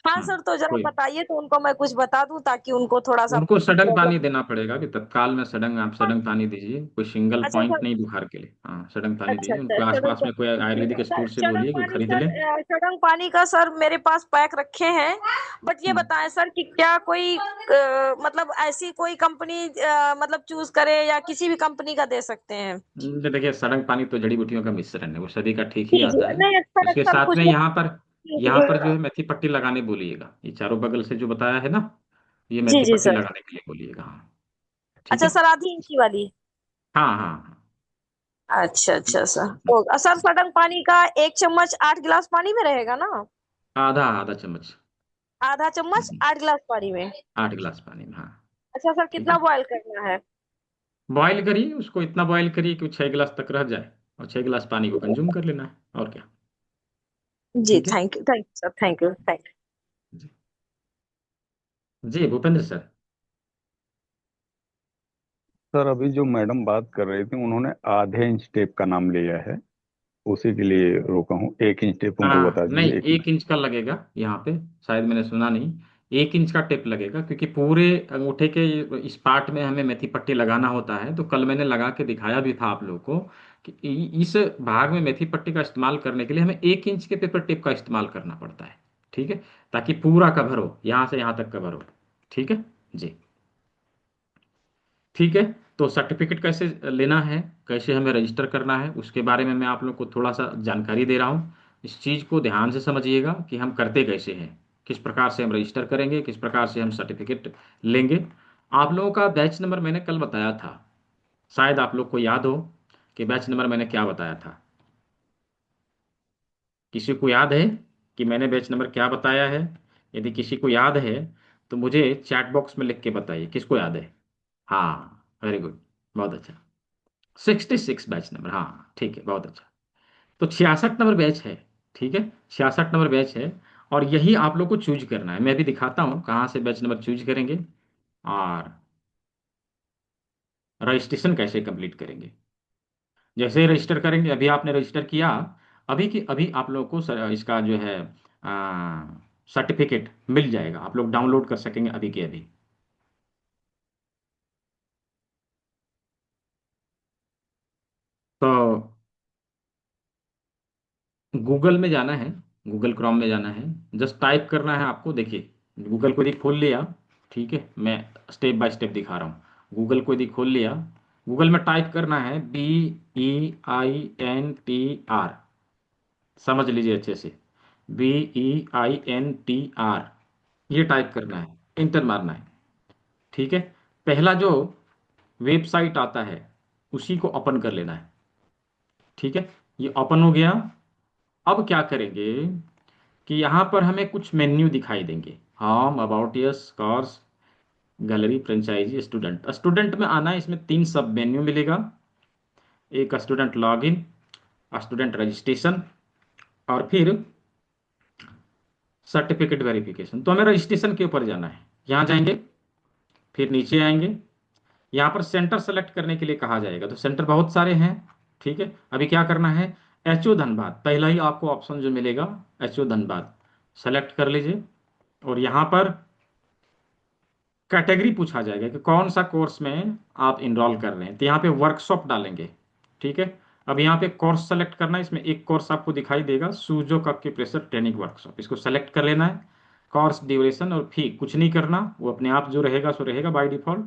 हाँ हाँ, सर, तो जरा कोई बताइए तो उनको मैं कुछ बता दूं, ताकि उनको थोड़ा सा उनको सडंग पानी प्रॉब्लम। देना पड़ेगा कि तत्काल में सडंग, आप हाँ, सडंग पानी दीजिए। कोई सिंगल अच्छा पॉइंट सर। नहीं बुखार के लिए, हाँ सडंग पानी अच्छा दीजिए। अच्छा, उनको चढ़क आसपास में कोई आयुर्वेदिक स्टोर से चढ़क बोलिए कि वो पानी खरीद सर, लें। चढ़क पानी का सर मेरे पास पैक रखे हैं। बट ये हम्म, बताएं सर कि क्या कोई मतलब ऐसी कोई कंपनी मतलब चूज करे, या किसी भी कंपनी का दे सकते हैं? देखिए, सडंग पानी तो जड़ी बूटियों का मिश्रण है, वो सभी का ठीक ही जी जी, आता है। नहीं सर, उसके सर साथ कुछ में यहाँ पर जो है जी मेथी पट्टी लगाने बोलिएगा, ये चारों बगल से जो बताया है ना, ये जी मेथी जी पट्टी सर। लगाने के लिए बोलिएगा। हाँ ठीक अच्छा है। सर, आधी इंची वाली। हाँ हाँ हाँ अच्छा अच्छा सर, तो सर सटंग पानी का 1 चम्मच 8 गिलास पानी में रहेगा ना? आधा आधा चम्मच। आधा चम्मच 8 गिलास पानी में। 8 गिलास पानी में, हाँ। अच्छा सर, ठीक है, कितना बॉयल करना है? बॉईल करिए उसको, इतना बॉईल करिए कि वो 6 गिलास तक रह जाए, और 6 गिलास पानी को कंज्यूम कर लेना है, और क्या। जी ठीक है thank you sir, thank you. जी। जी भूपेंद्र सर। सर अभी जो मैडम बात कर रही थी उन्होंने आधे इंच टेप का नाम लिया है, उसी के लिए रोका हूँ। 1 इंच टेप उनको हाँ बता नहीं, दीजिए 1 इंच का लगेगा यहाँ पे, शायद मैंने सुना नहीं। 1 इंच का टेप लगेगा, क्योंकि पूरे अंगूठे के इस पार्ट में हमें मेथी पट्टी लगाना होता है। तो कल मैंने लगा के दिखाया भी था आप लोगों को कि इस भाग में मेथी पट्टी का इस्तेमाल करने के लिए हमें 1 इंच के पेपर टेप का इस्तेमाल करना पड़ता है। ठीक है, ताकि पूरा कवर हो, यहाँ से यहाँ तक कवर हो। ठीक है जी। ठीक है, तो सर्टिफिकेट कैसे लेना है, कैसे हमें रजिस्टर करना है, उसके बारे में मैं आप लोग को थोड़ा सा जानकारी दे रहा हूँ। इस चीज़ को ध्यान से समझिएगा कि हम करते कैसे हैं, किस प्रकार से हम रजिस्टर करेंगे, किस प्रकार से हम सर्टिफिकेट लेंगे। आप लोगों का बैच नंबर मैंने कल बताया था, शायद आप लोग को याद हो कि बैच नंबर मैंने क्या बताया था। किसी को याद है कि मैंने बैच नंबर क्या बताया है? यदि किसी को याद है तो मुझे चैट बॉक्स में लिख के बताइए, किसको याद है। हाँ वेरी गुड, बहुत अच्छा। 66 बैच नंबर, हाँ ठीक है, बहुत अच्छा। तो 66 नंबर बैच है। ठीक है, 66 नंबर बैच है, और यही आप लोग को चूज करना है। मैं भी दिखाता हूँ कहाँ से बैच नंबर चूज करेंगे और रजिस्ट्रेशन कैसे कंप्लीट करेंगे। जैसे ही रजिस्टर करेंगे, अभी आपने रजिस्टर किया, अभी की अभी आप लोग को इसका जो है सर्टिफिकेट मिल जाएगा, आप लोग डाउनलोड कर सकेंगे अभी के अभी। तो गूगल में जाना है, गूगल क्रोम में जाना है, जस्ट टाइप करना है आपको। देखिए गूगल को यदि खोल लिया, ठीक है, मैं स्टेप बाय स्टेप दिखा रहा हूँ। गूगल को यदि खोल लिया, गूगल में टाइप करना है BEINTR, समझ लीजिए अच्छे से, BEINTR, ये टाइप करना है, इंटर मारना है। ठीक है, पहला जो वेबसाइट आता है उसी को ओपन कर लेना है। ठीक है, ये ओपन हो गया। अब क्या करेंगे कि यहाँ पर हमें कुछ मेन्यू दिखाई देंगे, home, about us, course, gallery, franchise, student. Student में आना है, इसमें 3 सब मेन्यू मिलेगा। एक स्टूडेंट लॉगिन, स्टूडेंट रजिस्ट्रेशन, और फिर सर्टिफिकेट वेरिफिकेशन। तो हमें रजिस्ट्रेशन के ऊपर जाना है, यहाँ जाएंगे, फिर नीचे आएंगे, यहाँ पर सेंटर सेलेक्ट करने के लिए कहा जाएगा। तो सेंटर बहुत सारे हैं। ठीक है, अभी क्या करना है, एचओ धनबाद, पहला ही आपको ऑप्शन जो मिलेगा एचओ धनबाद, सेलेक्ट कर लीजिए। और यहाँ पर कैटेगरी पूछा जाएगा कि कौन सा कोर्स में आप इनरोल कर रहे हैं, तो यहाँ पे वर्कशॉप डालेंगे। ठीक है, अब यहाँ पे कोर्स सेलेक्ट करना है, इसमें एक कोर्स आपको दिखाई देगा, सुजोक एक्यूप्रेशर ट्रेनिंग वर्कशॉप, इसको सेलेक्ट कर लेना है। कोर्स ड्यूरेशन और फी कुछ नहीं करना, वो अपने आप जो रहेगा सो रहेगा बाय डिफॉल्ट।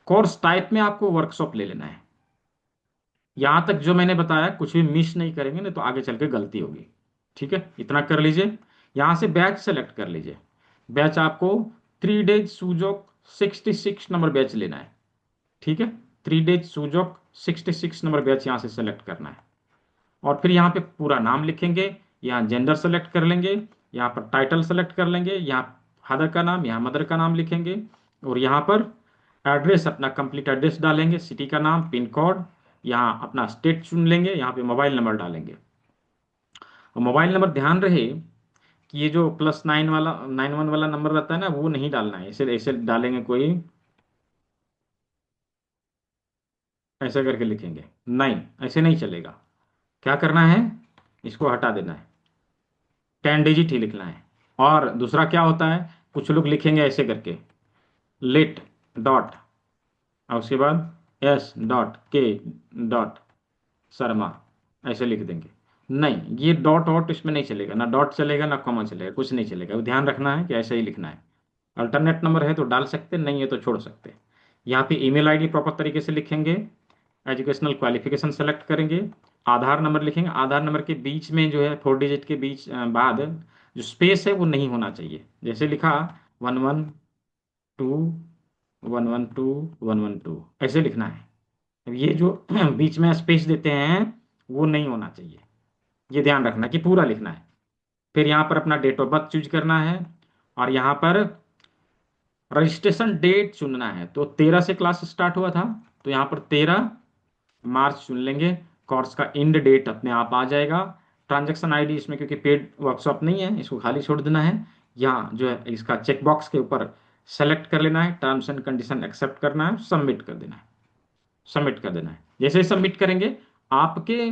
कोर्स टाइप में आपको वर्कशॉप ले लेना है। यहाँ तक जो मैंने बताया कुछ भी मिस नहीं करेंगे, नहीं तो आगे चल के गलती होगी। ठीक है, इतना कर लीजिए। यहाँ से बैच सेलेक्ट कर लीजिए, बैच आपको 3 डेज सुजोक 66 नंबर बैच लेना है। ठीक है, 3 डेज सुजोक 66 नंबर बैच यहाँ से सेलेक्ट करना है, और फिर यहाँ पे पूरा नाम लिखेंगे, यहाँ जेंडर सेलेक्ट कर लेंगे, यहाँ पर टाइटल सेलेक्ट कर लेंगे, यहाँ फादर का नाम, यहाँ मदर का नाम लिखेंगे, और यहाँ पर एड्रेस अपना कंप्लीट एड्रेस डालेंगे, सिटी का नाम, पिन कोड, यहाँ अपना स्टेट चुन लेंगे, यहाँ पे मोबाइल नंबर डालेंगे। और मोबाइल नंबर ध्यान रहे कि ये जो +9 वाला 91 वाला नंबर रहता है ना, वो नहीं डालना है, ऐसे ऐसे डालेंगे कोई, ऐसे करके लिखेंगे, नहीं ऐसे नहीं चलेगा। क्या करना है, इसको हटा देना है, 10 डिजिट ही लिखना है। और दूसरा क्या होता है, कुछ लोग लिखेंगे ऐसे करके, लेट डॉट, और उसके बाद S.K. शर्मा, ऐसे लिख देंगे। नहीं, ये डॉट वॉट इसमें नहीं चलेगा, ना डॉट चलेगा ना कॉमा चलेगा, कुछ नहीं चलेगा। वो ध्यान रखना है कि ऐसे ही लिखना है। अल्टरनेट नंबर है तो डाल सकते, नहीं है तो छोड़ सकते। यहाँ पे ईमेल आईडी प्रॉपर तरीके से लिखेंगे, एजुकेशनल क्वालिफिकेशन सेलेक्ट करेंगे, आधार नंबर लिखेंगे। आधार नंबर के बीच में जो है 4 डिजिट के बीच बाद जो स्पेस है वो नहीं होना चाहिए। जैसे लिखा 112 112 112, ऐसे लिखना है। ये जो बीच में स्पेस देते हैं वो नहीं होना चाहिए, ये ध्यान रखना कि पूरा लिखना है। फिर यहाँ पर अपना डेट ऑफ बर्थ चूज करना है, और यहाँ पर रजिस्ट्रेशन डेट चुनना है। तो 13 से क्लास स्टार्ट हुआ था, तो यहाँ पर 13 मार्च चुन लेंगे। कोर्स का एंड डेट अपने आप आ जाएगा। ट्रांजैक्शन आईडी इसमें क्योंकि पेड वर्कशॉप नहीं है, इसको खाली छोड़ देना है। यहाँ जो है इसका चेक बॉक्स के ऊपर सेलेक्ट कर लेना है, टर्म्स एंड कंडीशन एक्सेप्ट करना है, सबमिट कर देना है। सबमिट कर देना है। जैसे ही सबमिट करेंगे, आपके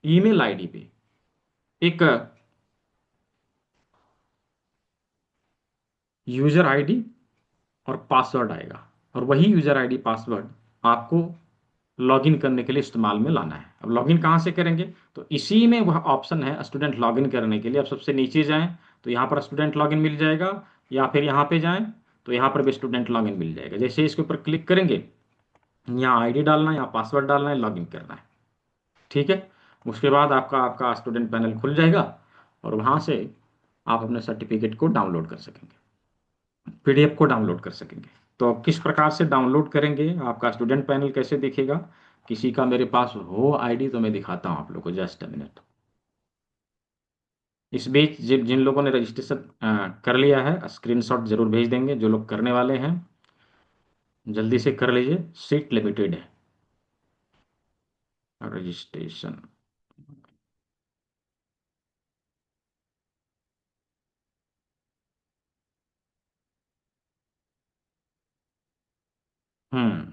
ईमेल आईडी पे एक यूजर आईडी और पासवर्ड आएगा, और वही यूजर आईडी पासवर्ड आपको लॉगिन करने के लिए इस्तेमाल में लाना है। अब लॉगिन कहाँ से करेंगे? तो इसी में वह ऑप्शन है स्टूडेंट लॉगिन करने के लिए। अब सबसे नीचे जाएं तो यहाँ पर स्टूडेंट लॉगिन मिल जाएगा, या फिर यहाँ पे जाएं तो यहाँ पर भी स्टूडेंट लॉगिन मिल जाएगा। जैसे इसके ऊपर क्लिक करेंगे, यहाँ आईडी डालना है, यहाँ पासवर्ड डालना है, लॉगिन करना है। ठीक है, उसके बाद आपका आपका स्टूडेंट पैनल खुल जाएगा, और वहाँ से आप अपने सर्टिफिकेट को डाउनलोड कर सकेंगे, पीडीएफ को डाउनलोड कर सकेंगे। तो अब किस प्रकार से डाउनलोड करेंगे, आपका स्टूडेंट पैनल कैसे दिखेगा? किसी का मेरे पास हो आईडी तो मैं दिखाता हूँ आप लोगों को, जस्ट अ मिनट। इस बीच जिन जिन लोगों ने रजिस्ट्रेशन कर लिया है, स्क्रीनशॉट जरूर भेज देंगे। जो लोग करने वाले हैं जल्दी से कर लीजिए, सीट लिमिटेड है रजिस्ट्रेशन।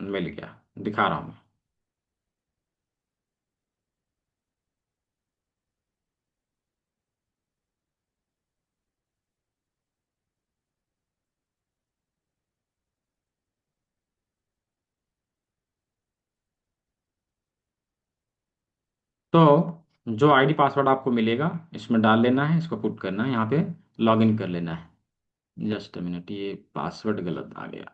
मिल गया, दिखा रहा हूँ मैं। तो जो आईडी पासवर्ड आपको मिलेगा इसमें डाल लेना है, इसको पुट करना है, यहाँ पे लॉगिन कर लेना है। जस्ट अ मिनट, ये पासवर्ड गलत आ गया।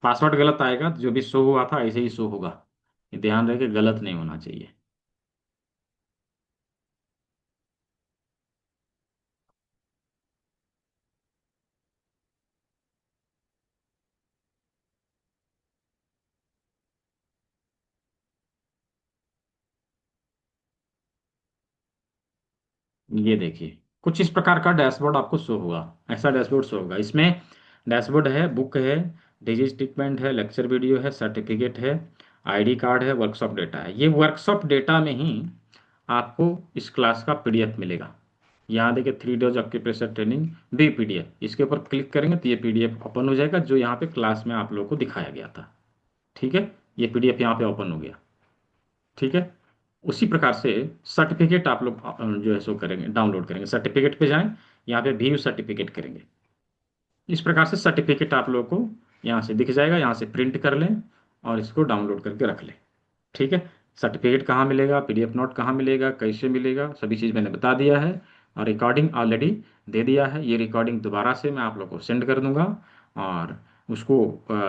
पासवर्ड गलत आएगा तो जो भी शो हुआ था ऐसे ही शो होगा, ये ध्यान रहे कि गलत नहीं होना चाहिए। ये देखिए, कुछ इस प्रकार का डैशबोर्ड आपको शो होगा, ऐसा डैशबोर्ड शो होगा। इसमें डैशबोर्ड है, बुक है, डिजीज ट्रीटमेंट है, लेक्चर वीडियो है, सर्टिफिकेट है, आईडी कार्ड है, वर्कशॉप डेटा है। ये वर्कशॉप डेटा में ही आपको इस क्लास का पीडीएफ मिलेगा। यहाँ देखिए 3 डेज ऑक्यूपेशनल ट्रेनिंग बी पीडीएफ, इसके ऊपर क्लिक करेंगे तो ये पीडीएफ ओपन हो जाएगा, जो यहाँ पे क्लास में आप लोगों को दिखाया गया था। ठीक है, ये पीडीएफ यहाँ पे ओपन हो गया। ठीक है, उसी प्रकार से सर्टिफिकेट आप लोग जो है सो करेंगे, डाउनलोड करेंगे। सर्टिफिकेट पे जाएं, यहाँ पे व्यू सर्टिफिकेट करेंगे। इस प्रकार से सर्टिफिकेट आप लोगों को यहाँ से दिख जाएगा, यहाँ से प्रिंट कर लें और इसको डाउनलोड करके रख लें। ठीक है, सर्टिफिकेट कहाँ मिलेगा, पीडीएफ नोट कहाँ मिलेगा, कैसे मिलेगा, सभी चीज़ मैंने बता दिया है, और रिकॉर्डिंग ऑलरेडी दे दिया है। ये रिकॉर्डिंग दोबारा से मैं आप लोग को सेंड कर दूंगा, और उसको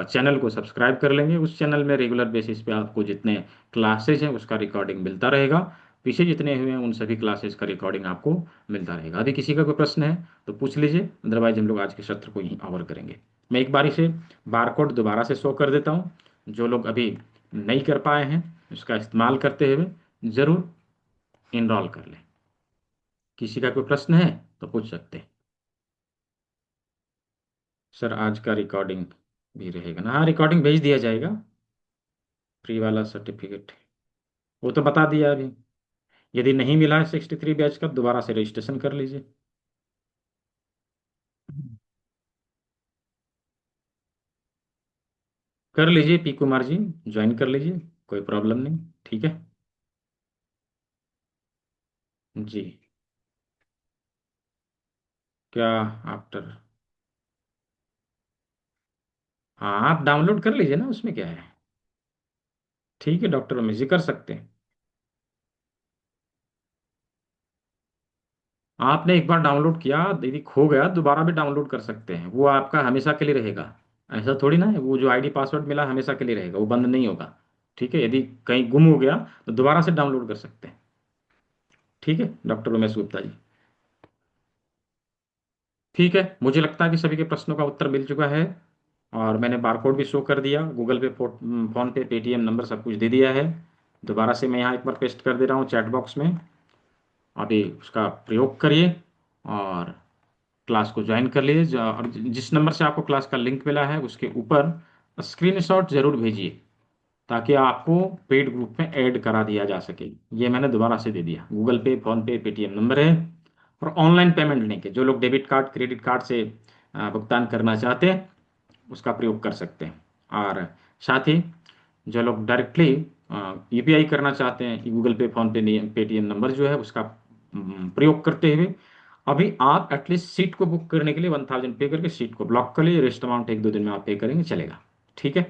चैनल को सब्सक्राइब कर लेंगे। उस चैनल में रेगुलर बेसिस पे आपको जितने क्लासेज हैं उसका रिकॉर्डिंग मिलता रहेगा। पीछे जितने हुए हैं उन सभी क्लासेस का रिकॉर्डिंग आपको मिलता रहेगा। यदि किसी का कोई प्रश्न है तो पूछ लीजिए, अदरवाइज हम लोग आज के सत्र को यहीं ओवर करेंगे। मैं एक बारी से बारकोड दोबारा से शो कर देता हूँ। जो लोग अभी नहीं कर पाए हैं उसका इस्तेमाल करते हुए ज़रूर इनरोल कर लें। किसी का कोई प्रश्न है तो पूछ सकते हैं। सर आज का रिकॉर्डिंग भी रहेगा ना? हाँ, रिकॉर्डिंग भेज दिया जाएगा। फ्री वाला सर्टिफिकेट वो तो बता दिया अभी। यदि नहीं मिला है 63 बैच का, दोबारा से रजिस्ट्रेशन कर लीजिए। कर लीजिए पी कुमार जी, ज्वाइन कर लीजिए, कोई प्रॉब्लम नहीं। ठीक है जी। क्या आफ्टर? हाँ, आप डाउनलोड कर लीजिए ना, उसमें क्या है। ठीक है, डॉक्टर रमेश जी कर सकते हैं। आपने एक बार डाउनलोड किया, यदि खो गया दोबारा भी डाउनलोड कर सकते हैं, वो आपका हमेशा के लिए रहेगा। ऐसा थोड़ी ना है, वो जो आईडी पासवर्ड मिला हमेशा के लिए रहेगा, वो बंद नहीं होगा। ठीक है, यदि कहीं गुम हो गया तो दोबारा से डाउनलोड कर सकते हैं। ठीक है डॉक्टर उमेश गुप्ता जी। ठीक है, मुझे लगता है कि सभी के प्रश्नों का उत्तर मिल चुका है। और मैंने बारकोड भी शो कर दिया, गूगल पे, फोन पे, पेटीएम नंबर सब कुछ दे दिया है। दोबारा से मैं यहाँ एक बार पेस्ट कर दे रहा हूँ चैट बॉक्स में। अभी उसका प्रयोग करिए और क्लास को ज्वाइन कर लीजिए। और जिस नंबर से आपको क्लास का लिंक मिला है उसके ऊपर स्क्रीनशॉट जरूर भेजिए, ताकि आपको पेड ग्रुप में ऐड करा दिया जा सके। ये मैंने दोबारा से दे दिया, गूगल पे, फोन पे, पेटीएम नंबर है। और ऑनलाइन पेमेंट लिंक है, जो लोग डेबिट कार्ड, क्रेडिट कार्ड से भुगतान करना चाहते हैं उसका प्रयोग कर सकते हैं। और साथ ही जो लोग डायरेक्टली यूपीआई करना चाहते हैं, गूगल पे, फोन पे, पेटीएम नंबर जो है उसका प्रयोग करते हुए अभी आप एटलीस्ट सीट को बुक करने के लिए 1000 पे करके सीट को ब्लॉक कर लीजिए। रेस्ट अमाउंट 1-2 दिन में आप पे करेंगे, चलेगा। ठीक है,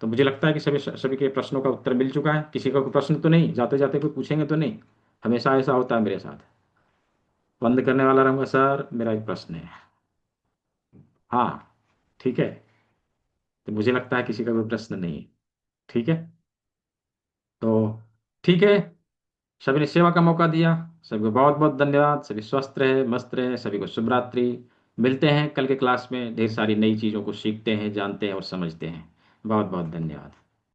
तो मुझे लगता है कि सभी के प्रश्नों का उत्तर मिल चुका है। किसी का कोई प्रश्न तो नहीं, जाते जाते कोई पूछेंगे तो नहीं? हमेशा ऐसा होता है मेरे साथ, बंद करने वाला रहूंगा सर मेरा एक प्रश्न है। हाँ ठीक है, तो मुझे लगता है किसी का कोई प्रश्न नहीं है। ठीक है, तो ठीक है, सभी ने सेवा का मौका दिया, सभी को बहुत बहुत धन्यवाद। सभी स्वस्थ रहे, मस्त रहे, सभी को शुभ रात्रि। मिलते हैं कल के क्लास में, ढेर सारी नई चीज़ों को सीखते हैं, जानते हैं और समझते हैं। बहुत बहुत धन्यवाद।